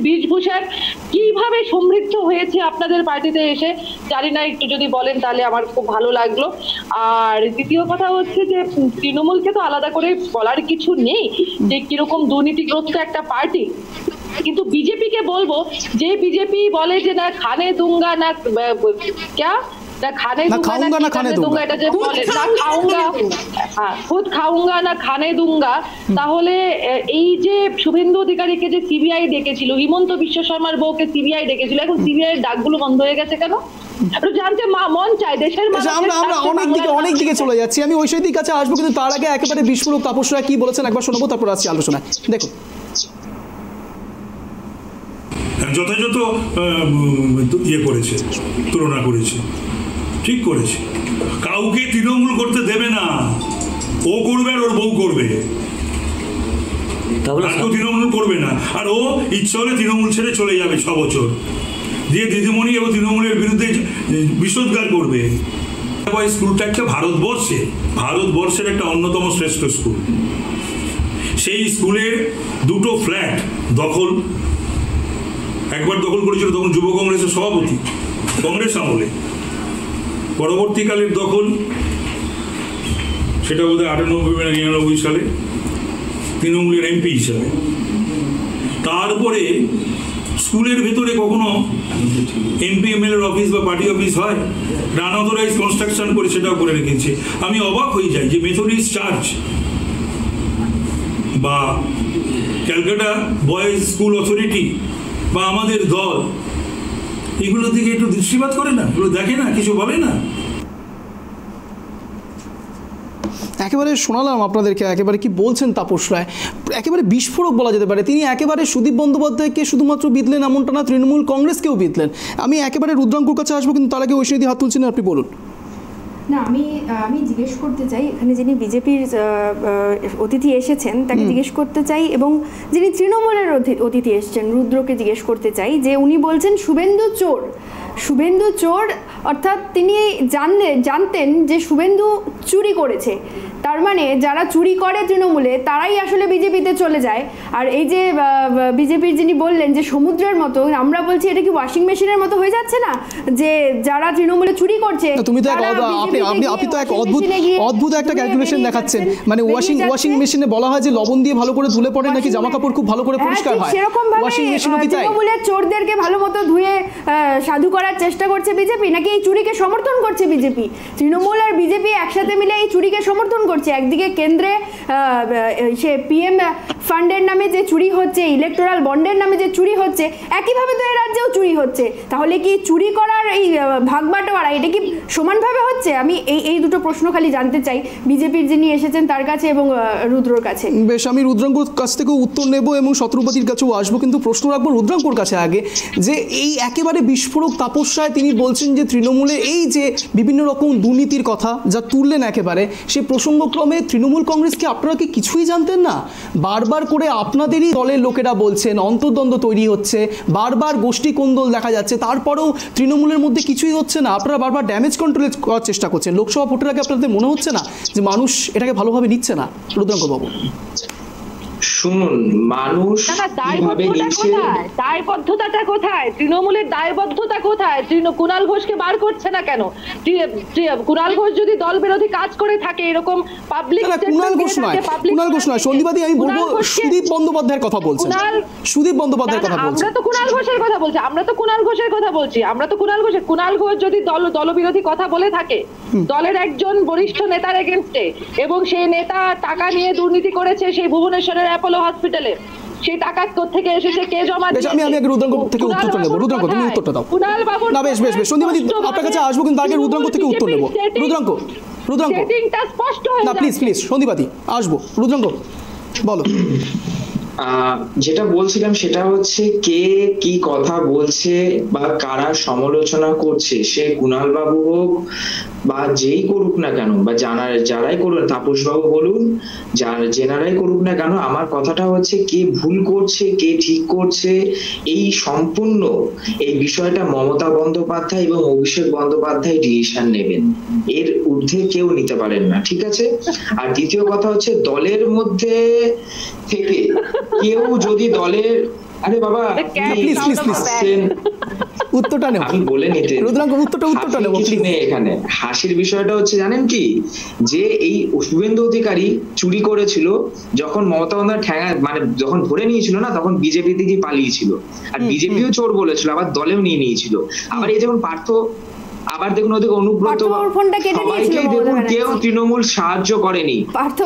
বীজভূষণ, কিভাবে সমৃদ্ধ হয়েছে আপনাদের পার্টিতে এসে জানি না, একটু যদি বলেন তাহলে আমার খুব ভালো লাগলো। আর দ্বিতীয় কথা হচ্ছে যে তৃণমূলকে তো আলাদা করে বলার কিছু নেই যে কিরকম দুর্নীতিগ্রস্ত একটা পার্টি, কিন্তু বিজেপিকে বলবো যে বিজেপি বলে যে না খানে দুঙ্গা না খানে দুঙ্গা, এটা যে বলে না খাউঙ্গা, খুদ খাউঙ্গা না খানে দুঙ্গা, তাহলে এই যে শুভেন্দু অধিকারীকে যে সিবিআই ডেকেছিল, হিমন্ত বিশ্ব শর্মার বউকে সিবিআই ডেকেছিল, এখন সিবিআই এর ডাকগুলো বন্ধ হয়ে গেছে কেন? জানতে মন চাই দেশের মানুষ। আমরা অনেক দিকে চলে যাচ্ছি, আমি ওই দিকে কাছে আসবো, কিন্তু তার আগে একেবারে বিস্ফোরক তাপস রায় কি বলেছেন একবার শোনাবো, তারপর আসছি আলোচনায়। দেখুন, যথাযথ করেছে, তুলনা করেছে, ঠিক করেছে। কাউকে তৃণমূল করতে দেবে না, ও করবে আর ওর বউ করবে, কেউ তৃণমূল করবে না। আর ও ইচ্ছা হলে তৃণমূল ছেড়ে চলে যাবে 6 বছর দিয়ে দিদিমণি এবং তৃণমূলের বিরুদ্ধে বিষোদ্গার করবে। স্কুলটা একটা ভারতবর্ষের একটা অন্যতম শ্রেষ্ঠ স্কুল। সেই স্কুলের 2টো ফ্ল্যাট একবার দখল করেছিল তখন যুব কংগ্রেসের সভাপতি, কংগ্রেস আমলে। পরবর্তীকালের দখল সেটা বোধহয় 98-99 সালে তৃণমূলের এমপি হিসাবে। তারপরে স্কুলের ভেতরে কখনো এমপি এমএলএর অফিস বা পার্টি অফিস হয়, আনঅথরাইজ কনস্ট্রাকশন করে সেটাও করে রেখেছে। আমি অবাক হয়ে যাই যে মেথডিস্ট চার্চ বা ক্যালকাটা বয়েজ স্কুল অথরিটি বা আমাদের দল এগুলোর দিকে একটু দৃষ্টিপাত করে না, এগুলো দেখে না, কিছু বলে না। একেবারে শোনালাম আপনাদেরকে, একেবারে কি বলছেন তাপস রায়, একেবারে বিস্ফোরক বলা যেতে পারে। তিনি একেবারে সুদীপ বন্দ্যোপাধ্যায়কে শুধুমাত্র বিদলেন এমনটা না, তৃণমূল কংগ্রেসকেও বিদলেন। আমি একেবারে রুদ্রাঙ্কুর কাছে আসবো, কিন্তু তার আগে ঐশ্বরী হাত তুলছেন, আপনি বলুন। না, আমি জিজ্ঞেস করতে চাই, এখানে যিনি বিজেপির অতিথি এসেছেন তাকে জিজ্ঞেস করতে চাই, এবং যিনি তৃণমূলের অতিথি এসেছেন রুদ্রকে জিজ্ঞেস করতে চাই যে উনি বলছেন শুভেন্দু চোর, অর্থাৎ তিনি জানতেন যে শুভেন্দু চুরি করেছে, তার মানে যারা চুরি করে তৃণমূলে তারাই আসলে বিজেপিতে চলে যায়। আর এই যে বিজেপির যিনি বললেন যে সমুদ্রের মতো, আমরা বলছি এটা কি ওয়াশিং মেশিনের মতো হয়ে যাচ্ছে না, যে যারা তৃণমূলে চুরি করছে আপনি তো এক অদ্ভুত একটা ক্যালকুলেশন দেখাচ্ছেন। মানে ওয়াশিং মেশিনে বলা হয় যে লবণ দিয়ে ভালো করে ধুলে পড়ে নাকি জামা কাপড় খুব ভালো করে পরিষ্কার হয়, ওয়াশিং মেশিনও কি তাই? তৃণমূলের চোরদেরকে ভালো মতো ধুয়ে সাধু করার চেষ্টা করছে বিজেপি, নাকি এই চুরিকে সমর্থন করছে বিজেপি? তৃণমূল আর বিজেপি একসাথে মিলে এই চুরিকে সমর্থন করছে। একদিকে কেন্দ্রে সে PM ফান্ডের নামে যে চুরি হচ্ছে, ইলেকটোরাল বন্ডের নামে যে চুরি হচ্ছে, একইভাবে তো এই রাজ্যেও চুরি হচ্ছে। তাহলে কি চুরি করার এই ভাগ বাটোয়ারা এটা কি সমানভাবে হচ্ছে? আমি এই দুটো প্রশ্ন খালি জানতে চাই বিজেপির যিনি এসেছেন তার কাছে এবং রুদ্রর কাছে। বেশ, আমি রুদ্রাঙ্কর কাছ থেকেও উত্তর নেব এবং শত্রুপতির কাছেও আসবো, কিন্তু প্রশ্ন রাখবো রুদ্রাঙ্কর কাছে আগে, যে এই একেবারে বিস্ফোরক তাপস রায় তিনি বলছেন যে তৃণমূলের এই যে বিভিন্ন রকম দুর্নীতির কথা যা তুললেন একেবারে, সেই প্রসঙ্গক্রমে তৃণমূল কংগ্রেসকে আপনারা কি কিছুই জানতেন না? বারবার করে আপনাদেরই দলের লোকেরা বলছেন অন্তর্দ্বন্দ্ব তৈরি হচ্ছে, বারবার গোষ্ঠী কোন্দল দেখা যাচ্ছে, তারপরেও তৃণমূলের মধ্যে কিছুই হচ্ছে না, আপনারা বারবার ড্যামেজ কন্ট্রোল করার চেষ্টা করছেন। লোকসভা ভোটের আগে আপনাদের মনে হচ্ছে না যে মানুষ এটাকে ভালোভাবে নিচ্ছে না? রুদ্রাঙ্ক বাবু শুনুন, মানুষ কিভাবে নিচ্ছে, দায়বদ্ধতাটা কোথায়? তৃণমূলের দায়বদ্ধতা কোথায়? কুণাল ঘোষকে বার করছে না কেন? কুণাল ঘোষ যদি দল বিরোধী কাজ করে থাকে, এরকম পাবলিক কুণাল ঘোষ নয়, সন্দীপাদি আমি বলবো সুদীপ বন্দ্যোপাধ্যায়ের কথা বলছেন, সুদীপ বন্দ্যোপাধ্যায়ের কথা বলছেন। আমরা তো কুণাল ঘোষের কথা বলছি, কুণাল ঘোষ যদি দলবিরোধী কথা বলে থাকে দলের একজন বরিষ্ঠ নেতার এগেইনস্টে, এবং সেই নেতা টাকা নিয়ে দুর্নীতি করেছে সেই ভুবনেশ্বরের অ্যাপোলো হসপিটালে, সেই টাকা কোত্থেকে এসেছে, কে জমা দিয়েছে? আমি আগে রুদ্রাঙ্ক থেকে উত্তরটা নেব। রুদ্রাঙ্ক তুমি উত্তরটা দাও। না বেশ, সন্দীপাদি আপনার কাছে আসবো, কিন্তু আগে রুদ্রাঙ্ক থেকে উত্তর নেব। রুদ্রাঙ্ক সেটিংটা স্পষ্ট হয়ে না, প্লিজ সন্দীপাদি আসবো। রুদ্রাঙ্ক বলো। যেটা বলছিলাম সেটা হচ্ছে কে কি কথা বলছে বা কারা সমালোচনা করছে, সে কুণাল বাবু হোক বা যেই করুক না কেন, বা যারাই করুন, তাপস বাবু বলুন, জেনারাই করুক না কেন, আমার কথাটা হচ্ছে কে ভুল করছে কে ঠিক করছে, এই সম্পূর্ণ এই বিষয়টা মমতা বন্দ্যোপাধ্যায় এবং অভিষেক বন্দ্যোপাধ্যায় ডিসিশন নেবেন, এর ঊর্ধ্বে কেউ নিতে পারেন না, ঠিক আছে? আর দ্বিতীয় কথা হচ্ছে দলের মধ্যে থেকে কেউ যদি দলের, আরে বাবা প্লিজ উত্তরটা নেব, আমি বলে নিতে, রুদ্রাঙ্ক উত্তরটা নেব প্লিজ। এখানে হাসির বিষয়টা হচ্ছে জানেন কি, যে এই শুভেন্দু অধিকারী চুরি করেছিল যখন মমতা বন্দ্যোপাধ্যায় মানে যখন ধরে নিয়েছিল না, তখন বিজেপি থেকে পালিয়েছিল, আর বিজেপিও চোর বলেছিল, আবার দলেও নিয়ে নিয়েছিল। আবার এই যেমন পার্থ, আবার দেখুন ওদিকে অনুব্রত, সবাইকে দেখুন কেউ তৃণমূল সাহায্য করেনি,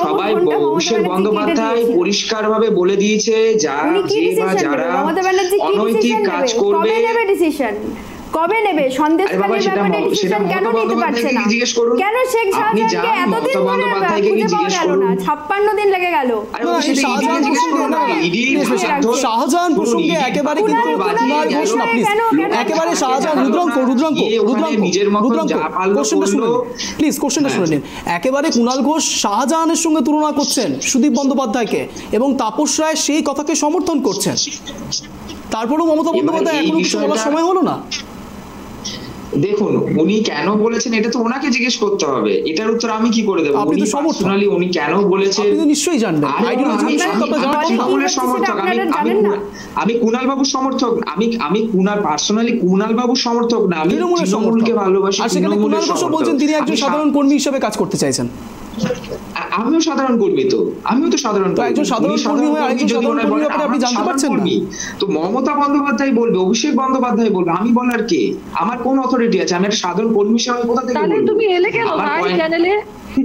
সবাই অভিষেক বন্দ্যোপাধ্যায় পরিষ্কার ভাবে বলে দিয়েছে যারা অনৈতিক কাজ করবে কবে নেবে, সন্দেশখালীর ব্যাপারে ডিসিশন কেন নিতে পারছে না? কেন শেখ শাহজাহানকে এতদিন ধরে খুঁজে পাওয়া গেল না? 56 দিন লেগে গেল। শাহজাহান প্রসঙ্গে একেবারে কিন্তু একেবারে শাহজাহান, রুদ্রাঙ্ক কোশ্চেনটা শুনে নিন। একেবারে কুণাল ঘোষ শাহজাহানের সঙ্গে তুলনা করছেন সুদীপ বন্দ্যোপাধ্যায়কে, এবং তাপস রায় সেই কথাকে সমর্থন করছেন, তারপরেও মমতা বন্দ্যোপাধ্যায় এখনো কিছু বলার সময় হলো না। দেখুন উনি কেন বলেছেন এটা তো ওনাকে জিজ্ঞেস করতে হবে, এটার উত্তর আমি কি করে দেবো? আপনি তো পার্সোনালি উনি কেন বলেছেন আপনি তো নিশ্চয়ই জানবেন। আমি কুণাল বাবুর সমর্থক, আমি পার্সোনালি কুণাল বাবুর সমর্থক না, আমি তৃণমূলকে ভালোবাসি। আর সেখানে কুণাল ঘোষ বলছেন তিনি একজন সাধারণ কর্মী হিসেবে কাজ করতে চাইছেন। আমিও সাধারণ কর্মী, আমিও তো সাধারণ কর্মী, একজন সাধারণ কর্মী হয়ে আরেকজন সাধারণ কর্মীর ব্যাপারে আপনি জানতে পারছেন না। তো মমতা বন্দ্যোপাধ্যায় বলবে, অভিষেক বন্দ্যোপাধ্যায় বলবে, আমি বলার কে? আমার কোন অথরিটি আছে? আমি একটা সাধারণ কর্মী হিসেবে কোথা থেকে বলবো? তুমি এলে কেন ভাই চ্যানেলে?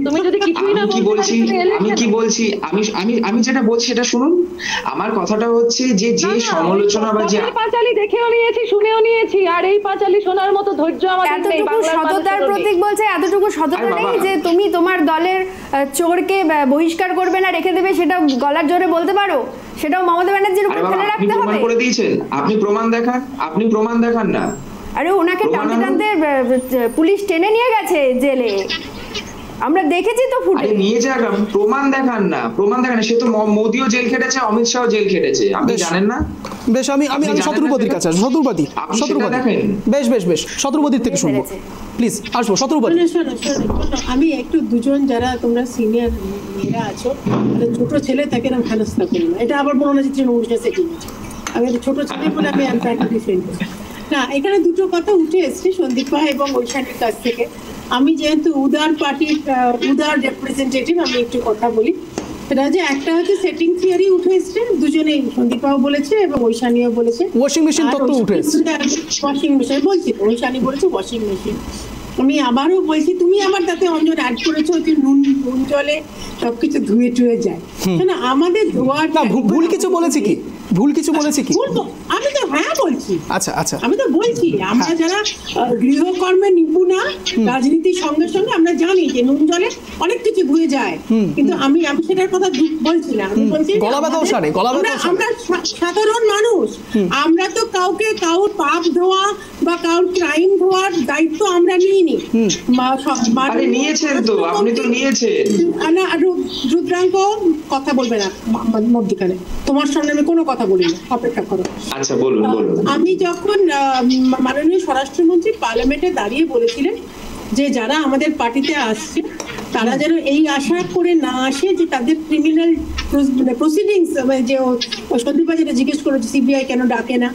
তুমি যদি কিছুই না আমি যেটা বলছি সেটা শুনুন। আমার কথাটা হচ্ছে যে সমালোচনা বা যে পাঁচালি দেখেও নিয়েছি, শুনেও নিয়েছি, আর এই পাঁচালি শোনার মতো ধৈর্য আমাদের নেই। সততার প্রতীক বলছে, এতটুকু সততা নেই যে তুমি তোমার দলের চোরকে বহিষ্কার করবে না, রেখে দেবে, সেটা গলার জোরে বলতে পারো? সেটাও মমতা ব্যানার্জির উপর ফেলে রাখতে হবে? করে দিয়েছেন আপনি, প্রমাণ দেখান না। আরে ওনাকে টানতে টানতে পুলিশ টেনে নিয়ে গেছে জেলে, আমরা দেখেছি তো ফুটে। নিয়ে যাক, প্রমাণ দেখান না। সে তো মোদিও জেল খেটেছে, অমিত শাহ জেল খেটেছে, আপনি জানেন না? বেশ, আমি শত্রুপতির কাছে আসবো। শত্রুপতি বেশ শত্রুপতির থেকে শুনবো প্লিজ, আসবো শত্রুপতি। আমি একটু দুজন যারা তোমরা সিনিয়র মেয়েরা আছো, ছোট ছেলে তাকে না হেনস্থা করি না, এটা আবার বলো না যে তৃণমূল সেটিং আছে। আমি ছোট ছেলে বলে আমি ডিফেন্ড না। এখানে দুটো কথা উঠে এসছে সন্দীপা এবং ঐশানীর কাছ থেকে। আমি যেহেতু উদার পার্টির উদার রিপ্রেজেন্টেটিভ, আমি একটু কথা বলি। সেটা যে একটা হচ্ছে সেটিং থিওরি উঠে এসছে, দুজনেই সন্দীপাও বলেছে এবং ঐশানীও বলেছে। ওয়াশিং মেশিন তত্ত্ব উঠে এসছে। ওয়াশিং মেশিন বলছি, ঐশানী বলেছে ওয়াশিং মেশিন। আমি আবারও বলছি, তুমি আমার তাতে অঞ্জন অ্যাড করেছো যে নুন জলে সবকিছু ধুয়ে টুয়ে যায়, কেন আমাদের ধোয়ার ভুল কিছু বলেছি কি? ভুল কিছু বলেছি কি? আমি তো হ্যাঁ বলছি। আচ্ছা আচ্ছা, আমি তো বলছি আমরা যারা গৃহকর্মে নিপুণা, রাজনীতির সঙ্গে সঙ্গে আমরা জানি যে নুন জলে অনেক কিছু ধুয়ে যায়, কিন্তু আমি সেটার কথা বলছি না। আমি বলছি আমরা সাধারণ মানুষ, আমরা তো কাউর পাপ ধোয়া বা কাউর ক্রাইম ধোয়ার দায়িত্ব আমরা নিইনি। নিয়েছেন তো, আপনি তো নিয়েছেন না। রুদ্রাঙ্ক কথা বলবে না মধ্যখানে, তোমার সামনে আমি কোনো কথা বলি না, অপেক্ষা করো। আচ্ছা বলুন। আমি যখন মাননীয় স্বরাষ্ট্রমন্ত্রী পার্লামেন্টে দাঁড়িয়ে বলেছিলেন যে যারা আমাদের পার্টিতে আসছে তারা যেন এই আশা করে না আসে যে তাদের ক্রিমিনাল প্রসিডিংস, যে সন্দীপা যেটা জিজ্ঞেস করেছে সিবিআই কেন ডাকে না,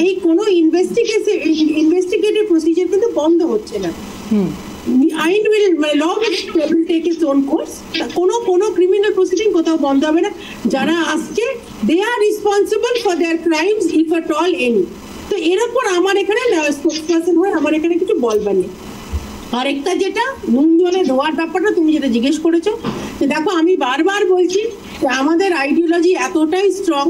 এই কোনো ইনভেস্টিগেটিভ প্রসিজার কিন্তু বন্ধ হচ্ছে না। আইন will law will take its own course. কোনো ক্রিমিনাল প্রসিডিং কোথাও বন্ধ হবে না। যারা আসছে they are responsible for their crimes if at all any. তো এর উপর আমার এখানে স্পোক্সপারসন হয়ে আমার এখানে কিছু বলবার নেই। আরেকটা যেটা নুন জলে ধোয়ার ব্যাপারটা তুমি যেটা জিজ্ঞেস করেছো, যে দেখো আমি বারবার বলছি যে আমাদের আইডিওলজি এতটাই স্ট্রং,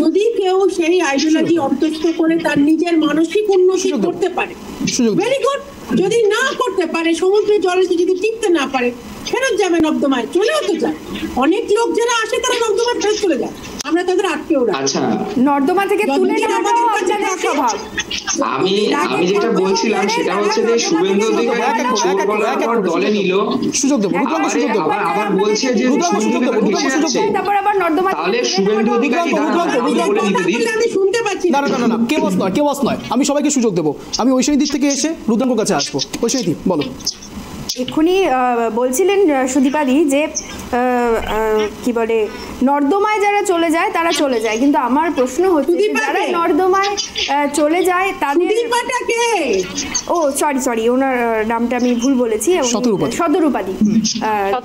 যদি কেউ সেই আইডিওলজি অন্তস্থ করে তার নিজের মানসিক উন্নতি করতে পারে ভেরি গুড, যদি না করতে পারে সমুদ্রের জলে যদি টিকতে না পারে ফেরত যাবে নর্দমায়, চলেও তো যায়। অনেক লোক যারা আসে তারা নর্দমায় ফেরত চলে যায়, আমরা তাদের আটকেও রাখি। আচ্ছা নর্দমা থেকে তুলে আমাদের কাছে স্বভাব। আমি যেটা বলছিলাম সেটা হচ্ছে যে শুভেন্দু অধিকারী চোর বলার পর দলে নিল, সুযোগ দেবো, আবার বলছে যে তারপর আবার নর্দমা, তাহলে শুভেন্দু অধিকারী আমি শুনতে পাচ্ছি না। না কেওয়াস নয়, আমি সবাইকে সুযোগ দেবো। আমি ঐশানীদির থেকে এসে রুদ্রাঙ্কর কাছে আসবো। ঐশানীদি বলো। এক্ষুনি বলছিলেন সুদীপাদি যে কি বলে নর্দমায় যারা চলে যায় তারা চলে যায়, কিন্তু আমার প্রশ্ন হচ্ছে যারা নর্দমায় চলে যায় তাদের, ও সরি ওনার নামটা আমি ভুল বলেছি, শতরূপাদি।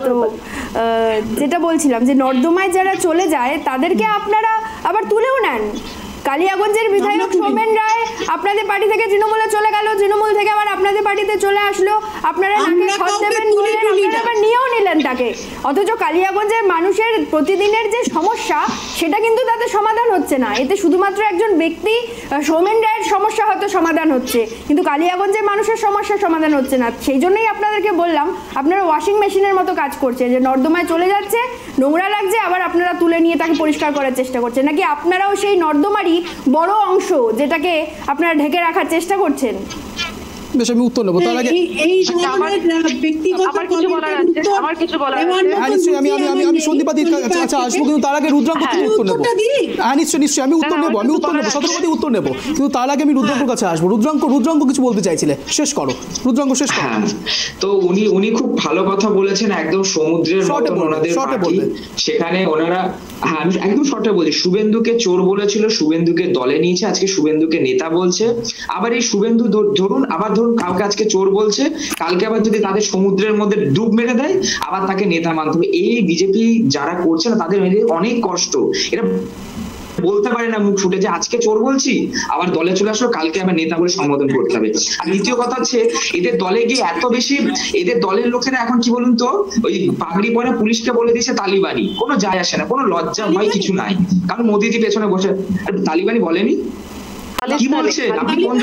তো যেটা বলছিলাম যে নর্দমায় যারা চলে যায় তাদেরকে আপনারা আবার তুলেও নেন। কালিয়াগঞ্জের বিধায়ক সৌমেন রায় আপনাদের পার্টি থেকে তৃণমূলে চলে গেল, তৃণমূল থেকে আবার আপনাদের পার্টিতে চলে আসলো, আপনারা নাকে খত দেবেন বললেন, আপনারা আবার নিয়েও নিলেন তাকে। অথচ কালিয়াগঞ্জের মানুষের প্রতিদিনের যে সমস্যা সেটা কিন্তু তাদের সমাধান হচ্ছে না। এতে শুধুমাত্র একজন ব্যক্তি সৌমেন রায়ের সমস্যা হয়তো সমাধান হচ্ছে, কিন্তু কালিয়াগঞ্জের মানুষের সমস্যার সমাধান হচ্ছে না। সেই জন্যই আপনাদেরকে বললাম আপনারা ওয়াশিং মেশিনের মতো কাজ করছে, যে নর্দমায় চলে যাচ্ছে, নোংরা লাগছে, আবার আপনারা তুলে নিয়ে তাকে পরিষ্কার করার চেষ্টা করছেন, নাকি আপনারাও সেই নর্দমারই বড় অংশ যেটাকে আপনারা ঢেকে রাখার চেষ্টা করছেন? বেশ, আমি উত্তর নেবো। তার আগে আমি সন্দীপাদির কাছে আসবো, কিন্তু তার আগে রুদ্রাঙ্ক থেকে উত্তর নেবো। হ্যাঁ নিশ্চয়ই আমি উত্তর নেবো, শতরূপাদি উত্তর নেবো, কিন্তু তার আগে আমি রুদ্রাঙ্কর কাছে আসবো। রুদ্রাঙ্ক কিছু বলতে চাইছিলে, শেষ করো রুদ্রাঙ্ক, শেষ করো। তো উনি খুব ভালো কথা বলেছেন, একদম সমুদ্রের মতো ওনাদের পার্টি, সেখানে ওনারা, হ্যাঁ আমি একদম শর্টে বলি, শুভেন্দুকে চোর বলেছিল, শুভেন্দুকে দলে নিয়েছে, আজকে শুভেন্দুকে নেতা বলছে। আবার এই শুভেন্দু ধরুন কাউকে আজকে চোর বলছে, কালকে আবার যদি তাদের সমুদ্রের মধ্যে ডুব মেরে দেয় আবার তাকে নেতা মানতে হবে। এই বিজেপি যারা করছে না তাদের অনেক কষ্ট, এটা বলতে পারে না মুখ ফুটে যে আজকে চোর বলছি, আবার দলে চলে আসলো, কালকে আবার নেতা বলে সম্বোধন করতে হবে। আর দ্বিতীয় কথা হচ্ছে এদের দলে গিয়ে এত বেশি, এদের দলের লোকেরা এখন কি বলুন তো, ওই পাগড়ি পরে পুলিশকে বলে দিয়েছে তালিবানি, কোনো যায় আসে না, কোনো লজ্জা ভয় কিছু নাই, কারণ মোদিজি পেছনে বসে। তালিবানি বলেনি, কি বলছেন আপনি? কোন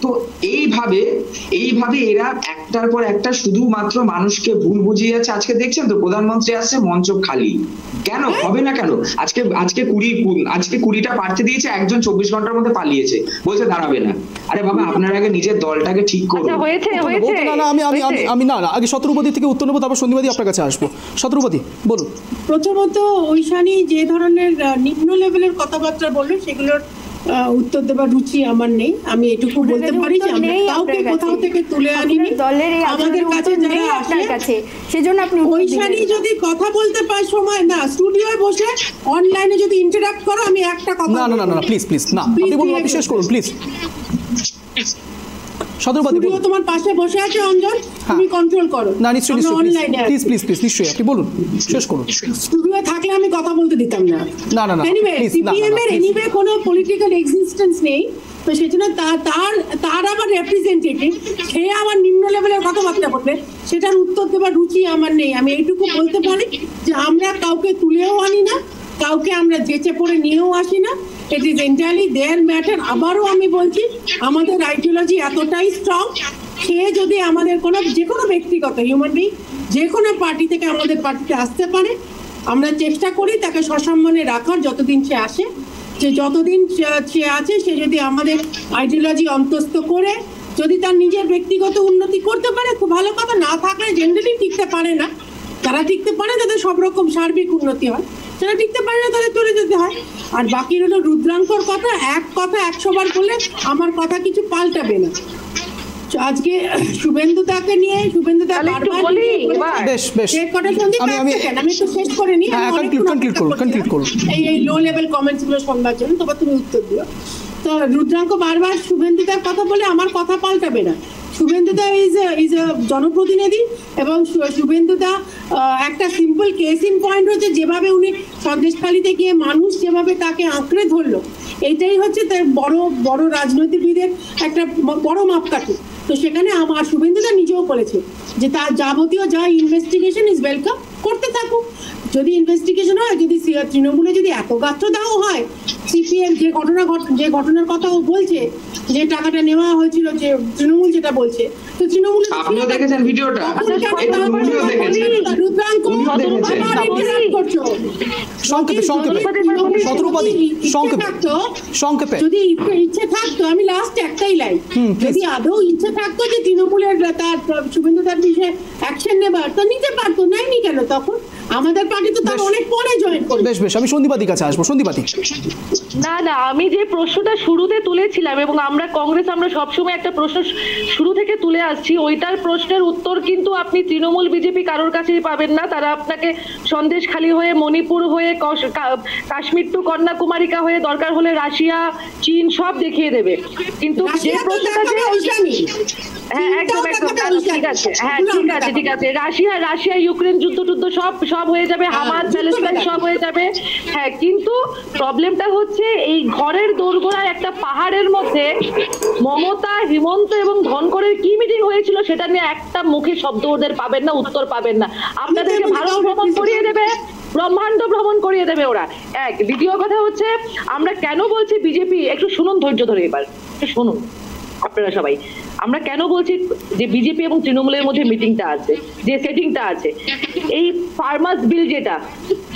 তো এইভাবে এরা একটার পর একটা শুধুমাত্র মানুষকে ভুল বুঝিয়ে যাচ্ছে। আজকে দেখছেন তো প্রধানমন্ত্রী আসছে, মঞ্চ খালি, কেন হবে না কেন? আজকে 20টা প্রার্থী দিয়েছে, একজন 24 ঘন্টার মধ্যে পালিয়েছে, বলছে দাঁড়াবে না। আরে বাবা আপনার আগে নিজের দলটাকে ঠিক করুন। আমি না আগে শতরূপাদি থেকে উত্তর নেবো, তারপর সন্দীপাদি আপনার কাছে আসবো। শতরূপাদি বলুন। প্রথমত ঐশানী যে ধরনের নিম্ন লেভেলের কথাবার্তা বললো সেগুলোর উত্তর দেবার রুচি আমার নেই। আমি এটুকু বলতে পারি যে আমরা কাউকে কোথাও থেকে তুলে আনিনি, আমাদের কাছে যারা আসে সেজন্য আপনি ঐশানী যদি কথা বলতে পায় সময় না, স্টুডিওয় বসে অনলাইনে যদি ইন্টারাক্ট করো, আমি একটা কথা না প্লিজ না, আপনি বলুন, আপনি শেষ করুন প্লিজ। শতরূপাদি স্টুডিও তোমার পাশে বসে আছে অঞ্জন, তুমি কন্ট্রোল করো। না নিশ্চয়ই প্লিজ প্লিজ প্লিজ নিশ্চয়ই আপনি বলুন, শেষ করুন। স্টুডিও থাকলে আমি কথা বলতে দিতাম না। না না না এনিওয়ে সিপিএম এর এনিওয়ে কোনো পলিটিক্যাল এক্সিস্টেন্স নেই, তো সেজন্য তার আবার রিপ্রেজেন্টেটিভ সে আমার নিম্ন লেভেলের কথাবার্তা বলবে, সেটার উত্তর দেবার রুচি আমার নেই। আমি এইটুকু বলতে পারি যে আমরা কাউকে তুলেও আনি না, কাউকে আমরা যেচে পড়ে নিয়েও আসি না, it is entirely their matter. আবারও আমি বলছি আমাদের আইডিওলজি এতটাই স্ট্রং, সে যদি আমাদের যে কোনো ব্যক্তিগত হিউম্যান বিং যে কোনো পার্টি থেকে আমাদের পার্টিতে আসতে পারে, আমরা চেষ্টা করি তাকে সসম্মানে রাখার যতদিন সে আসে, যে যতদিন সে আছে সে যদি আমাদের আইডিওলজি অন্তস্থ করে যদি তার নিজের ব্যক্তিগত উন্নতি করতে পারে খুব ভালো কথা, না থাকলে জেনারেলি টিকতে পারে না। যারা টিকতে পারে তাদের সব রকম সার্বিক উন্নতি হয়, যারা টিকতে পারে না তাদের চলে যেতে হয়। আর বাকি হলো রুদ্রাঙ্কর কথা, এক কথা 100 বার বললে আমার কথা কিছু পাল্টাবে না। আজকে শুভেন্দুদাকে নিয়ে শুভেন্দুদা আমি একটু শেষ করে নিই, এই লো লেভেল কমেন্টস গুলো শুনবার জন্য, তবে তুমি উত্তর দিও। তো রুদ্রাঙ্ক বারবার শুভেন্দুদার কথা বলে আমার কথা পাল্টাবে না। শুভেন্দুদা ইজ এ জনপ্রতিনিধি, এবং শুভেন্দুদা একটা সিম্পল কেস ইন পয়েন্ট হচ্ছে যেভাবে উনি সন্দেশখালীতে গিয়ে মানুষ যেভাবে তাকে আঁকড়ে ধরলো, এইটাই হচ্ছে তার বড় রাজনৈতিকবিদের একটা বড় মাপকাঠি। তো সেখানে আমার শুভেন্দুদা নিজেও বলেছে যে তার যাবতীয় যা ইনভেস্টিগেশন ইজ ওয়েলকাম, করতে থাকুক। যদি ইনভেস্টিগেশন হয়, যদি তৃণমূলে যদি এত গাত্রদাহ হয়, সিপিএম যে ঘটনার কথা ও বলছে, যে টাকাটা নেওয়া হয়েছিল, যে তৃণমূল যেটা বলছে, তো তৃণমূল আপনিও দেখেছেন ভিডিওটা, যদি ইচ্ছে থাকতো, আমি লাস্ট একটাই লাইন, যদি আদৌ ইচ্ছে থাকতো যে তৃণমূলের তার শুভেন্দুদার বিষয়ে অ্যাকশন নেবার, তো নিতে পারতো, নেয়নি কেন তখন? আমাদের পার্টি তো তার অনেক পরে জয়েন করবে। বেশ আমি সন্দীপাদির কাছে আসবো। সন্দীপাদি, না আমি যে প্রশ্নটা শুরুতে তুলেছিলাম, এবং আমরা কংগ্রেস আমরা সবসময় একটা প্রশ্ন শুরু থেকে তুলে আসছি, ওইটার প্রশ্নের উত্তর কিন্তু আপনি তৃণমূল বিজেপি কারোর কাছেই পাবেন না। তারা আপনাকে সন্দেশখালী হয়ে, মণিপুর হয়ে, কাশ্মীর টু কন্যাকুমারিকা হয়ে, দরকার হলে রাশিয়া, চীন সব দেখিয়ে দেবে। কিন্তু যে প্রশ্নটা ঠিক আছে রাশিয়া ইউক্রেন যুদ্ধ সব হয়ে যাবে, হামাস প্যালেস্টাইন সব হয়ে যাবে, হ্যাঁ, কিন্তু প্রবলেমটা হচ্ছে এই ঘরের দোরগোড়ায় একটা পাহাড়ের মধ্যে মমতা, হিমন্ত এবং ধনকরের কি মিটিং হয়েছিল সেটা নিয়ে একটা মুখে শব্দ ওদের পাবেন না, উত্তর পাবেন না। আপনাদেরকে ভারত ভ্রমণ করিয়ে দেবে, ব্রহ্মাণ্ড ভ্রমণ করিয়ে দেবে ওরা। এক, দ্বিতীয় কথা হচ্ছে আমরা কেন বলছি বিজেপি, একটু শুনুন ধৈর্য ধরে, এবার একটু শুনুন আপনারা সবাই। আমরা কেন বলছি যে বিজেপি এবং তৃণমূলের মধ্যে মিটিংটা আছে, যে সেটিংটা আছে, এই ফার্মার্স বিল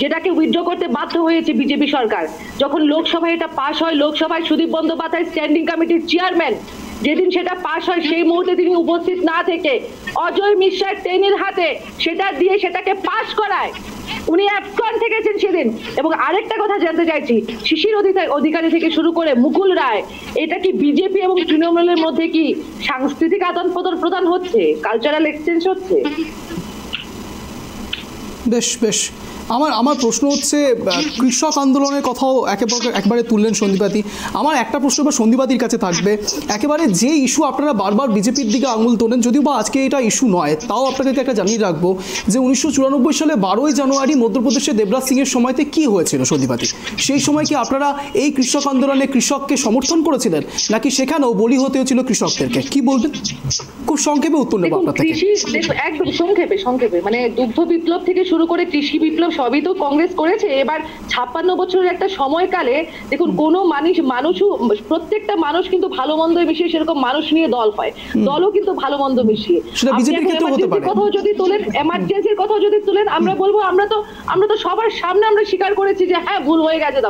যেটাকে উইথড্র করতে বাধ্য হয়েছে বিজেপি সরকার, যখন লোকসভায় এটা পাশ হয়, লোকসভায় সুদীপ বন্দ্যোপাধ্যায় স্ট্যান্ডিং কমিটির চেয়ারম্যান, যেদিন সেটা পাশ হয় সেই মুহূর্তে তিনি উপস্থিত না থেকে অজয় মিশ্রার টেনির হাতে সেটা দিয়ে সেটাকে পাশ করায়, উনি অ্যাবসেন্ট থেকেছেন সেদিন। এবং আরেকটা কথা জানতে চাইছি, শিশির অধিকারী থেকে শুরু করে মুকুল রায়, এটা কি বিজেপি এবং তৃণমূলের মধ্যে কি সাংস্কৃতিক আদান প্রদান হচ্ছে, কালচারাল এক্সচেঞ্জ হচ্ছে? বেশ আমার প্রশ্ন হচ্ছে, কৃষক আন্দোলনের কথাও একবারে তুললেন সন্দীপাদি। আমার একটা প্রশ্ন এবার সন্দীপাদির কাছে থাকবে, একেবারে যে ইস্যু আপনারা বারবার বিজেপির দিকে আঙুল তোলেন, যদিও বা আজকে এটা ইস্যু নয়, তাও আপনাদেরকে একটা জানিয়ে রাখবো যে 1994 সালে 12ই জানুয়ারি মধ্যপ্রদেশে দেবরাজ সিংয়ের সময়তে কি হয়েছিল সন্দীপাদি? সেই সময় কি আপনারা এই কৃষক আন্দোলনে কৃষককে সমর্থন করেছিলেন, নাকি সেখানেও বলি হতে হয়েছিল কৃষকদেরকে? কি বলবেন? খুব সংক্ষেপে উত্তর নেব আপনার থেকে। একদম সংক্ষেপে, মানে দুগ্ধ বিপ্লব থেকে শুরু করে কৃষি বিপ্লব সবই তো কংগ্রেস করেছে। এবার 56 বছরের একটা সময়কালে দেখুন, কোনো মানুষও, প্রত্যেকটা মানুষ কিন্তু ভালো মন্দ মিশিয়ে সেরকম মানুষ নিয়ে দল হয়, দলও কিন্তু ভালো মন্দ মিশিয়ে। কথাও যদি তোলেন, এমার্জেন্সির কথাও যদি তোলেন, আমরা বলবো আমরা তো সবার সামনে আমরা স্বীকার করেছি যে হ্যাঁ ভুল হয়ে গেছে,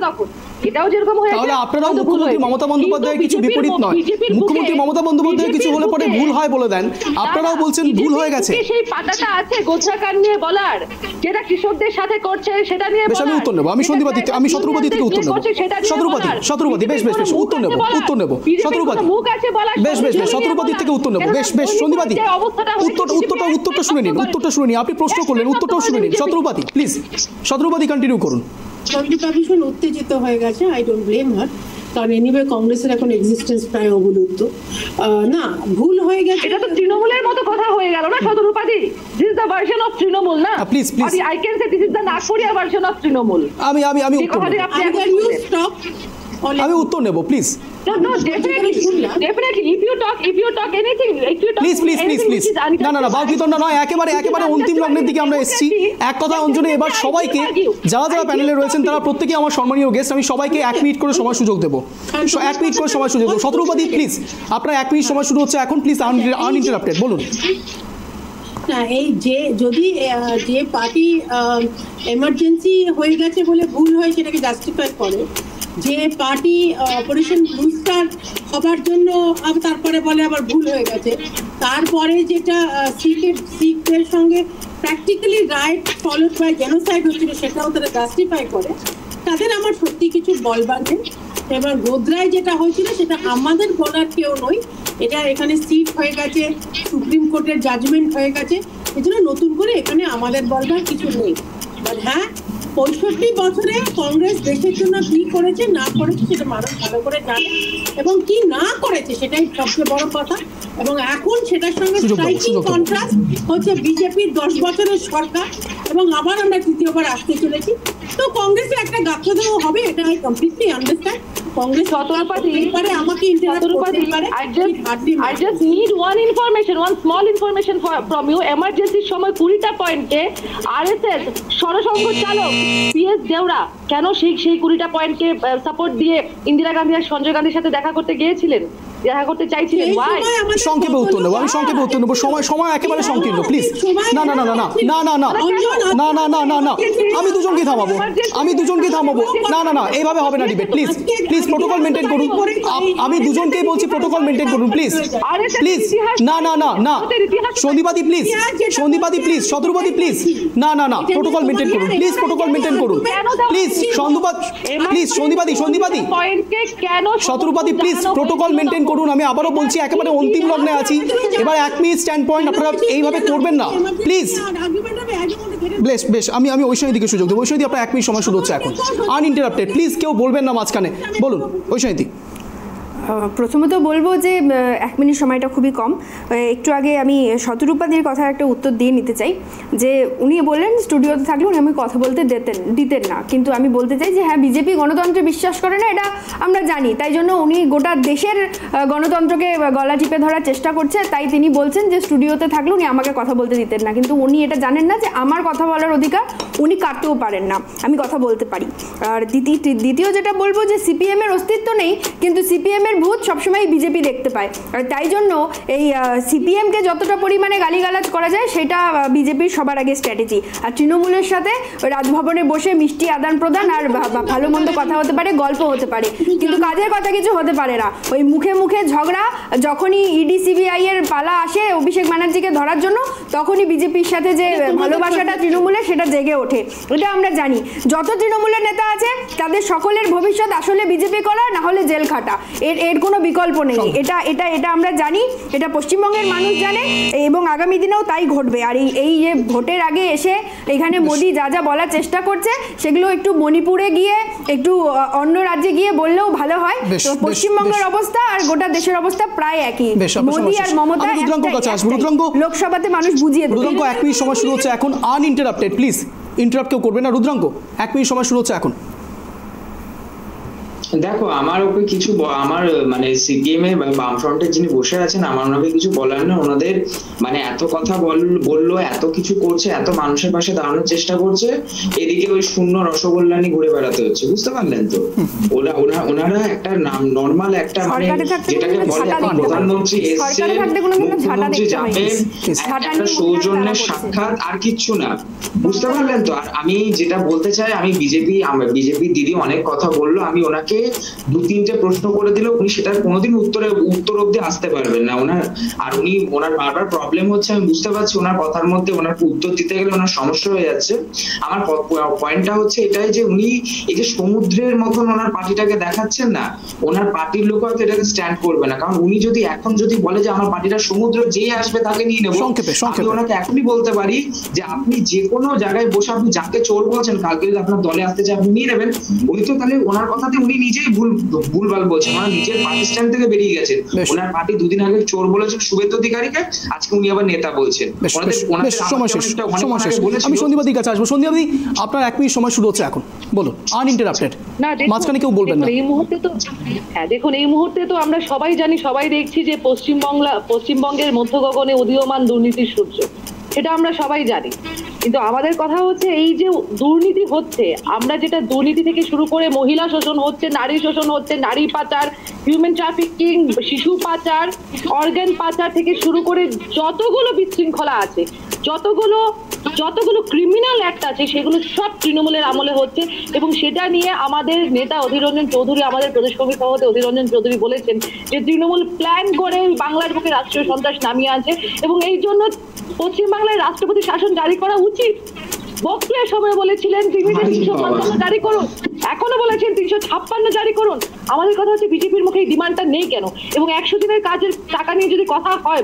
তখন এটাও যেরকম হয়ে তাহলে আপনারা মুখ্যমন্ত্রী মমতা বন্দ্যোপাধ্যায়ের কিছু বিপরীত নয়, মুখ্যমন্ত্রী মমতা বন্দ্যোপাধ্যায় কিছু হলে পরে ভুল হয় বলে দেন, আপনারাও বলছেন ভুল হয়ে গেছে। সেই পাতাটা আছে গোছাকার নিয়ে বলার, যেটা কৃষকদের সাথে করছে সেটা নিয়ে বেশ, আমি উত্তর নেব। আমি শত্রুপতি থেকে উত্তর নেব। শত্রুপতি বেশ উত্তর নেব। শত্রুপতি বেশ শত্রুপতি থেকে উত্তর নেব। বেশ সন্দীপাদি, উত্তরটা শুনে নিন। আপনি প্রশ্ন করলেন, উত্তরটাও শুনে নিন। শত্রুপতি প্লিজ, শত্রুপতি কন্টিনিউ করুন। সন্দীপা ভীষণ উত্তেজিত হয়ে গেছে, আই ডোন্ট ব্লেম হার। কারণ এনিওয়ে কংগ্রেসের এখন এক্সিস্টেন্স প্রায় অবলুপ্ত। না, ভুল হয়ে গেছে। এটা তো তৃণমূলের মতো কথা হয়ে গেল না শতরূপাদি? This is the version of Trinamool না? Please I can say this is the নাগপুরিয়া ভার্সন অফ তৃণমূল। আমি উত্তর নেব please. No, definitely. If you talk anything, please না বাউবিতন না নয়, একেবারে অন্তিম লগ্নের দিকে আমরা এসেছি। এক কথা অঞ্জলি, এবার সবাইকে যারা প্যানেলে রয়েছেন তারা প্রত্যেকেই আমার সম্মানীয় গেস্ট, আমি সবাইকে 1 মিনিট করে সময় সুযোগ দেবো। 1 মিনিট করে সময় সুযোগ দেবো। শতরূপাদি প্লিজ, আপনার 1 মিনিট সময় শুরু হচ্ছে এখন, প্লিজ আনইন্টারাপ্টেড বলুন। না, এই যে পার্টি এমার্জেন্সি হয়ে গেছে বলে ভুল হয় সেটাকে জাস্টিফাই করে, যে পার্টি অপারেশন ব্লু স্টার হবার জন্য তারপরে বলে আবার ভুল হয়ে গেছে, তারপরে যেটা শিখদের সঙ্গে practically right followed by genocide হচ্ছিল সেটাও তারা জাস্টিফাই করে, তাদের আমার সত্যি কিছু বলবার নেই। এবার গোদ্রায় যেটা হয়েছিল সেটা আমাদের বলার কেউ নয়, এটা এখানে সিট হয়ে গেছে, সুপ্রিম কোর্টের জাজমেন্ট হয়ে গেছে, এজন্য নতুন করে এখানে আমাদের বলবার কিছু নেই। বাট হ্যাঁ, 65 বছরে কংগ্রেস দেশের জন্য কি করেছে না করেছে সেটা মানুষ ভালো করে জানে, এবং কি না করেছে সেটাই সবচেয়ে বড় কথা। এবং এখন সেটার সঙ্গে স্ট্রাইকিং কন্ট্রাস্ট হচ্ছে বিজেপির 10 বছরের সরকার, এবং আবার আমরা তৃতীয়বার আসতে চলেছি। তো কংগ্রেসের একটা গাফলতি হবে, এটা আই কমপ্লিটলি আন্ডারস্ট্যান্ড। কংগ্রেস আমাকে I just need one small information from you. এমার্জেন্সির সময় 20টা পয়েন্টে আরএসএস সরসংঘ চালক PS দেওরা কেন সেই 20টা পয়েন্টকে সাপোর্ট দিয়ে ইন্দিরা গান্ধী আর সঞ্জয় গান্ধীর সাথে দেখা করতে গিয়েছিলেন, দেখা করতে চাইছিলেন? সংক্ষেপে উত্তর নেবো, আমি সংক্ষেপে উত্তর নেবো। সময় একেবারে সংকীর্ণ, প্লিজ। না, আমি দুজনকে থামাবো। না, এইভাবে হবে না ডিবেট, প্লিজ প্রোটোকল মেনটেন করুন। আমি দুজনকেই বলছি প্রোটোকল মেনটেন করুন, প্লিজ। না সন্দীপাদি প্লিজ, শতরূপাদি প্লিজ, না প্রোটোকল মেনটেন করুন, প্লিজ প্রোটোকল মেনটেন করুন, প্লিজ। সন্দীপাদি শতরূপাদি প্লিজ প্রোটোকল মেনটেন করুন। আমি আবারও বলছি, একেবারে অন্তিম লগ্নে আছি। এবার 1 মিনিট স্ট্যান্ড পয়েন্ট, আপনারা এইভাবে করবেন না প্লিজ। বেশ আমি ঐশ্বরীর দিকে সুযোগ দেবো। ঐশ্বরী, আপনার 1 মিনিট সময় শুরু হচ্ছে এখন, আনইন্টারাপ্টেড। প্লিজ কেউ বলবেন না মাঝখানে, বলুন ঐশ্বরী। প্রথমত বলবো যে 1 মিনিট সময়টা খুবই কম। একটু আগে আমি শতরূপাদির কথার একটা উত্তর দিয়ে নিতে চাই, যে উনি বললেন স্টুডিওতে থাকলে উনি আমি কথা বলতে দিতেন না, কিন্তু আমি বলতে চাই যে হ্যাঁ, বিজেপি গণতন্ত্রে বিশ্বাস করে না, এটা আমরা জানি, তাই জন্য উনি গোটা দেশের গণতন্ত্রকে গলা টিপে ধরার চেষ্টা করছে, তাই তিনি বলছেন যে স্টুডিওতে থাকলে উনি আমাকে কথা বলতে দিতেন না, কিন্তু উনি এটা জানেন না যে আমার কথা বলার অধিকার উনি কাটতেও পারেন না, আমি কথা বলতে পারি। আর দ্বিতীয় যেটা বলবো যে সিপিএম এর অস্তিত্ব নেই, কিন্তু সিপিএম এর ভূত সবসময় বিজেপি দেখতে পায়, আর তাই জন্য এই সিপিএমকে যতটা পরিমাণে গালিগালাজ করা যায় সেটা বিজেপির সবার আগে স্ট্র্যাটেজি। আর তৃণমূলের সাথে রাজভবনে বসে মিষ্টি আদান প্রদান আর ভালো মন্দ কথা হতে পারে, গল্প হতে পারে, কিন্তু কাজের কথা কিছু হতে পারে না। ওই মুখে ঝগড়া, যখনই ইডি সিবিআই এর পালা আসে অভিষেক ব্যানার্জিকে ধরার জন্য, তখনই বিজেপির সাথে যে ভালোবাসাটা তৃণমূলের সেটা জেগে ওঠে, এটা আমরা জানি। যত তৃণমূলের নেতা আছে তাদের সকলের ভবিষ্যৎ আসলে বিজেপি করা, না হলে জেল খাটা, এর কোনো বিকল্প নেই। এটা আমরা জানি, এটা পশ্চিমবঙ্গের মানুষ জানে, এবং আগামী দিনেও তাই ঘটবে। আর এই যে ভোটের আগে এসে এখানে মোদি যা বলার চেষ্টা করছে সেগুলো একটু মণিপুরে গিয়ে, একটু অন্য রাজ্যে গিয়ে বললেও ভালো হয়। পশ্চিমবঙ্গের অবস্থা আর গোটা দেশের অবস্থা প্রায় একই। মোদি আর মমতা লোকসভাতে মানুষ বুঝিয়ে দেবে। 1 মিনিট সময় শুরু হচ্ছে এখন, আনইন্টারাপ্টেড। প্লিজ ইন্টারাপ্ট কেউ করবে না। রুদ্রাঙ্গ, 1 মিনিট সময় শুরু হচ্ছে এখন। দেখো, আমার ওকে কিছু আমার মানে সিপিএম এর বামফ্রন্টের যিনি বসে আছেন, আমার ওনাকে কিছু বলার না। ওনাদের মানে এত কথা বললো, এত কিছু করছে, এত মানুষের পাশে দাঁড়ানোর চেষ্টা করছে, এদিকে ওই শূন্য রসগোল্লা নিয়ে ঘুরে বেড়াতে হচ্ছে, বুঝতে পারলেন তো? ওনারা একটা নর্মাল একটা মানে যেটাকে বলে প্রধানমন্ত্রী এসছে, মুখ্যমন্ত্রী যাবে, একটা সৌজন্যের সাক্ষাৎ, আর কিচ্ছু না, বুঝতে পারলেন তো? আর আমি যেটা বলতে চাই, আমি বিজেপি দিদি অনেক কথা বললো, আমি ওনাকে 2-3টে প্রশ্ন করে দিল, উনি সেটার কোনোদিন উত্তর অব্দি আসতে পারবেন না ওনার বারবার প্রবলেম হচ্ছে, আমি বুঝতে পারছি। ওনার কথার মধ্যে ওনার উত্তর দিতে গেলে ওনার সমস্যা হয়ে যাচ্ছে। আমার পয়েন্টটা হচ্ছে এটাই যে উনি এই যে সমুদ্রের মতন ওনার পার্টিটাকে দেখাচ্ছেন না, ওনার পার্টির লোক হয়তো এটাকে স্ট্যান্ড করবে না। কারণ উনি যদি এখন বলে যে আমার পার্টিটা সমুদ্র, যেই আসবে তাকে নিয়ে নেবো, আমি ওনাকে এখনই বলতে পারি যে আপনি যে কোনো জায়গায় বসে আপনি যাকে চোর বলছেন, কালকে যদি আপনার দলে আসতে চায় আপনি নিয়ে নেবেন। উনি তো তাহলে ওনার কথাতে উনি নিজেই ভুলভাল বলছেন, ওনার নিজের পার্টি স্ট্যান্ড থেকে বেরিয়ে গেছেন। ওনার পার্টি দুদিন আগে চোর বলেছেন শুভেন্দু অধিকারীকে, আজকে উনি আবার নেতা বলছেন। আমি সন্দীপাদির কাছে আসবো। সন্দীপাদি, আপনার 1 মিনিট সময় শুরু হচ্ছে এখন, বলুন আনইন্টারাপ্টেড, মাঝখানে কেউ বলবেন না। এই মুহূর্তে তো দেখুন, এই মুহূর্তে তো আমরা সবাই জানি, সবাই দেখছি যে পশ্চিমবঙ্গের মধ্য গগনে উদীয়মান দুর্নীতির সূর্য, এটা আমরা সবাই জানি। কিন্তু আমাদের কথা হচ্ছে এই যে দুর্নীতি হচ্ছে, আমরা যেটা দুর্নীতি থেকে শুরু করে মহিলা শোষণ হচ্ছে, নারী শোষণ হচ্ছে, নারী পাচার, হিউম্যান ট্রাফিকিং, শিশু পাচার, অর্গান পাচার থেকে শুরু করে যতগুলো বিশৃঙ্খলা আছে, যতগুলো ক্রিমিনাল অ্যাক্ট আছে, সেগুলো সব তৃণমূলের আমলে হচ্ছে। এবং সেটা নিয়ে আমাদের নেতা অধীর রঞ্জন চৌধুরী, আমাদের প্রদেশ কমিটির সভাপতি অধীর রঞ্জন চৌধুরী বলেছেন যে তৃণমূল প্ল্যান করে বাংলার বুকে রাষ্ট্রীয় সন্ত্রাস নামিয়ে আনছে এবং এই জন্য পশ্চিমবাংলায় রাষ্ট্রপতি শাসন জারি করা উচিত। বক্তব্যের সময় বলেছিলেন 355 জারি করুন, এখনো বলেছেন 356 জারি করুন। আমাদের কথা হচ্ছে বিজেপির মুখে এই ডিমান্ডটা নেই কেন? এবং 100 দিনের কাজের টাকা নিয়ে যদি কথা হয়,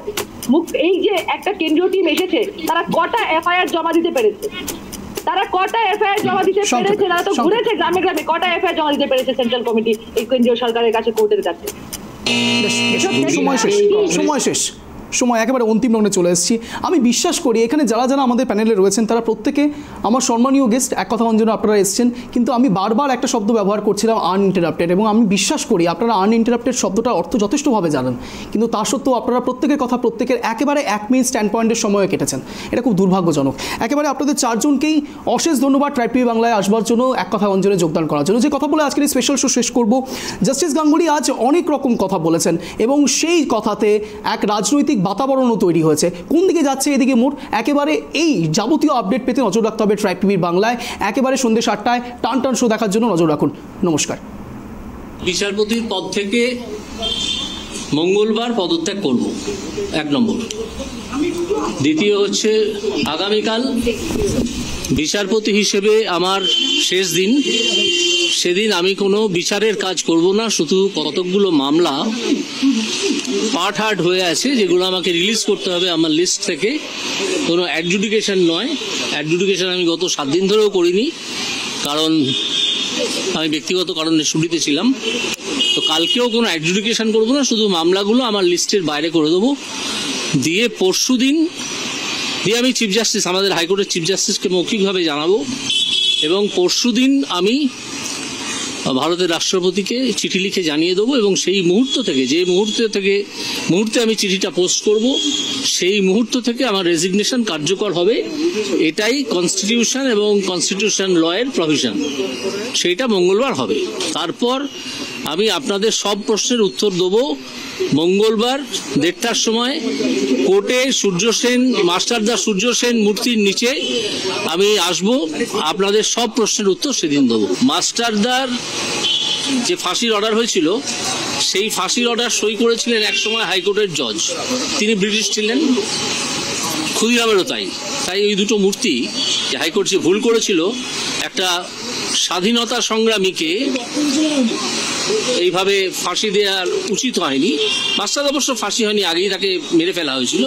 এই যে একটা কেন্দ্রীয় টিম এসেছে, তারা কটা এফআইআর জমা দিতে পেরেছে? তারা তো ঘুরেছে গ্রামে গ্রামে, কটা এফআইআর জমা দিতে পেরেছে সেন্ট্রাল কমিটি এই কেন্দ্রীয় সরকারের কাছে, কোর্টের কাছে? সময় একেবারে অন্তিম লগ্নে চলে এসেছি। আমি বিশ্বাস করি এখানে যারা যারা আমাদের প্যানেলে রয়েছেন তারা প্রত্যেকে আমার সম্মানীয় গেস্ট, এক কথা অঞ্জনে আপনারা এসেছেন, কিন্তু আমি বারবার একটা শব্দ ব্যবহার করছিলাম, আনইন্টারাপ্টেড, এবং আমি বিশ্বাস করি আপনারা আনইন্টারাপ্টেড শব্দটার অর্থ যথেষ্টভাবে জানেন, কিন্তু তা সত্ত্বেও আপনারা প্রত্যেকের কথা প্রত্যেকের একেবারে 1 মিনিট স্ট্যান্ড পয়েন্টের সময় কেটেছেন। এটা খুব দুর্ভাগ্যজনক। একেবারে আপনাদের 4 জনকেই অশেষ ধন্যবাদ ট্রাইব টিভি বাংলায় আসবার জন্য, এক কথা অঞ্জনে যোগদান করার জন্য। যে কথা বলে আজকের এই স্পেশাল শো শেষ করব, জাস্টিস গাঙ্গুলি আজ অনেক রকম কথা বলেছেন এবং সেই কথাতে এক রাজনৈতিক বাতাবরণও তৈরি হয়েছে। কোন দিকে যাচ্ছে এদিকে মোড়, একেবারে এই যাবতীয় আপডেট পেতে নজর রাখতে হবে ট্রাইব টিভির বাংলায়। একেবারে সন্ধ্যে 7টায় টান শো দেখার জন্য নজর রাখুন। নমস্কার। বিচারপতির পদ থেকে মঙ্গলবার পদত্যাগ করব, 1 নম্বর। দ্বিতীয় হচ্ছে আগামীকাল বিচারপতি হিসেবে আমার শেষ দিন, সেদিন আমি কোনো বিচারের কাজ করব না, শুধু কতকগুলো মামলা পার্ট হার্ট হয়ে আছে যেগুলো আমাকে রিলিজ করতে হবে আমার লিস্ট থেকে, কোনো অ্যাডজুডিকেশন নয়। অ্যাডজুডিকেশন আমি গত 7 দিন ধরেও করিনি, কারণ আমি ব্যক্তিগত কারণে ছুটিতে ছিলাম। তো কালকেও কোনো অ্যাডজুডিকেশন করবো না, শুধু মামলাগুলো আমার লিস্টের বাইরে করে দেবো। দিয়ে পরশু দিন আমি চিফ জাস্টিস, আমাদের হাইকোর্টের চিফ জাস্টিসকে মৌখিকভাবে জানাবো, এবং পরশু দিন আমি ভারতের রাষ্ট্রপতিকে চিঠি লিখে জানিয়ে দেবো। এবং সেই মুহূর্ত থেকে, যে মুহূর্তে আমি চিঠিটা পোস্ট করব, সেই মুহূর্ত থেকে আমার রেজিগনেশন কার্যকর হবে। এটাই কনস্টিটিউশন এবং কনস্টিটিউশন লয়ের প্রভিশন, সেইটা মঙ্গলবার হবে। তারপর আমি আপনাদের সব প্রশ্নের উত্তর দেবো মঙ্গলবার 1:30টার সময় কোর্টে মাস্টারদা সূর্য সেন মূর্তির নিচে আমি আসব, আপনাদের সব প্রশ্নের উত্তর সেদিন দেবো। মাস্টারদার যে ফাঁসির অর্ডার হয়েছিল, সেই ফাঁসির অর্ডার সই করেছিলেন একসময় হাইকোর্টের জজ, তিনি ব্রিটিশ ছিলেন, ক্ষুদিরামেরও তাই। ওই দুটো মূর্তি, যে হাইকোর্ট যে ভুল করেছিল, একটা স্বাধীনতা সংগ্রামীকে এইভাবে ফাঁসি দেওয়ার উচিত হয়নি। মাস্টার অবশ্য ফাঁসি হয়নি, আগেই তাকে মেরে ফেলা হয়েছিল,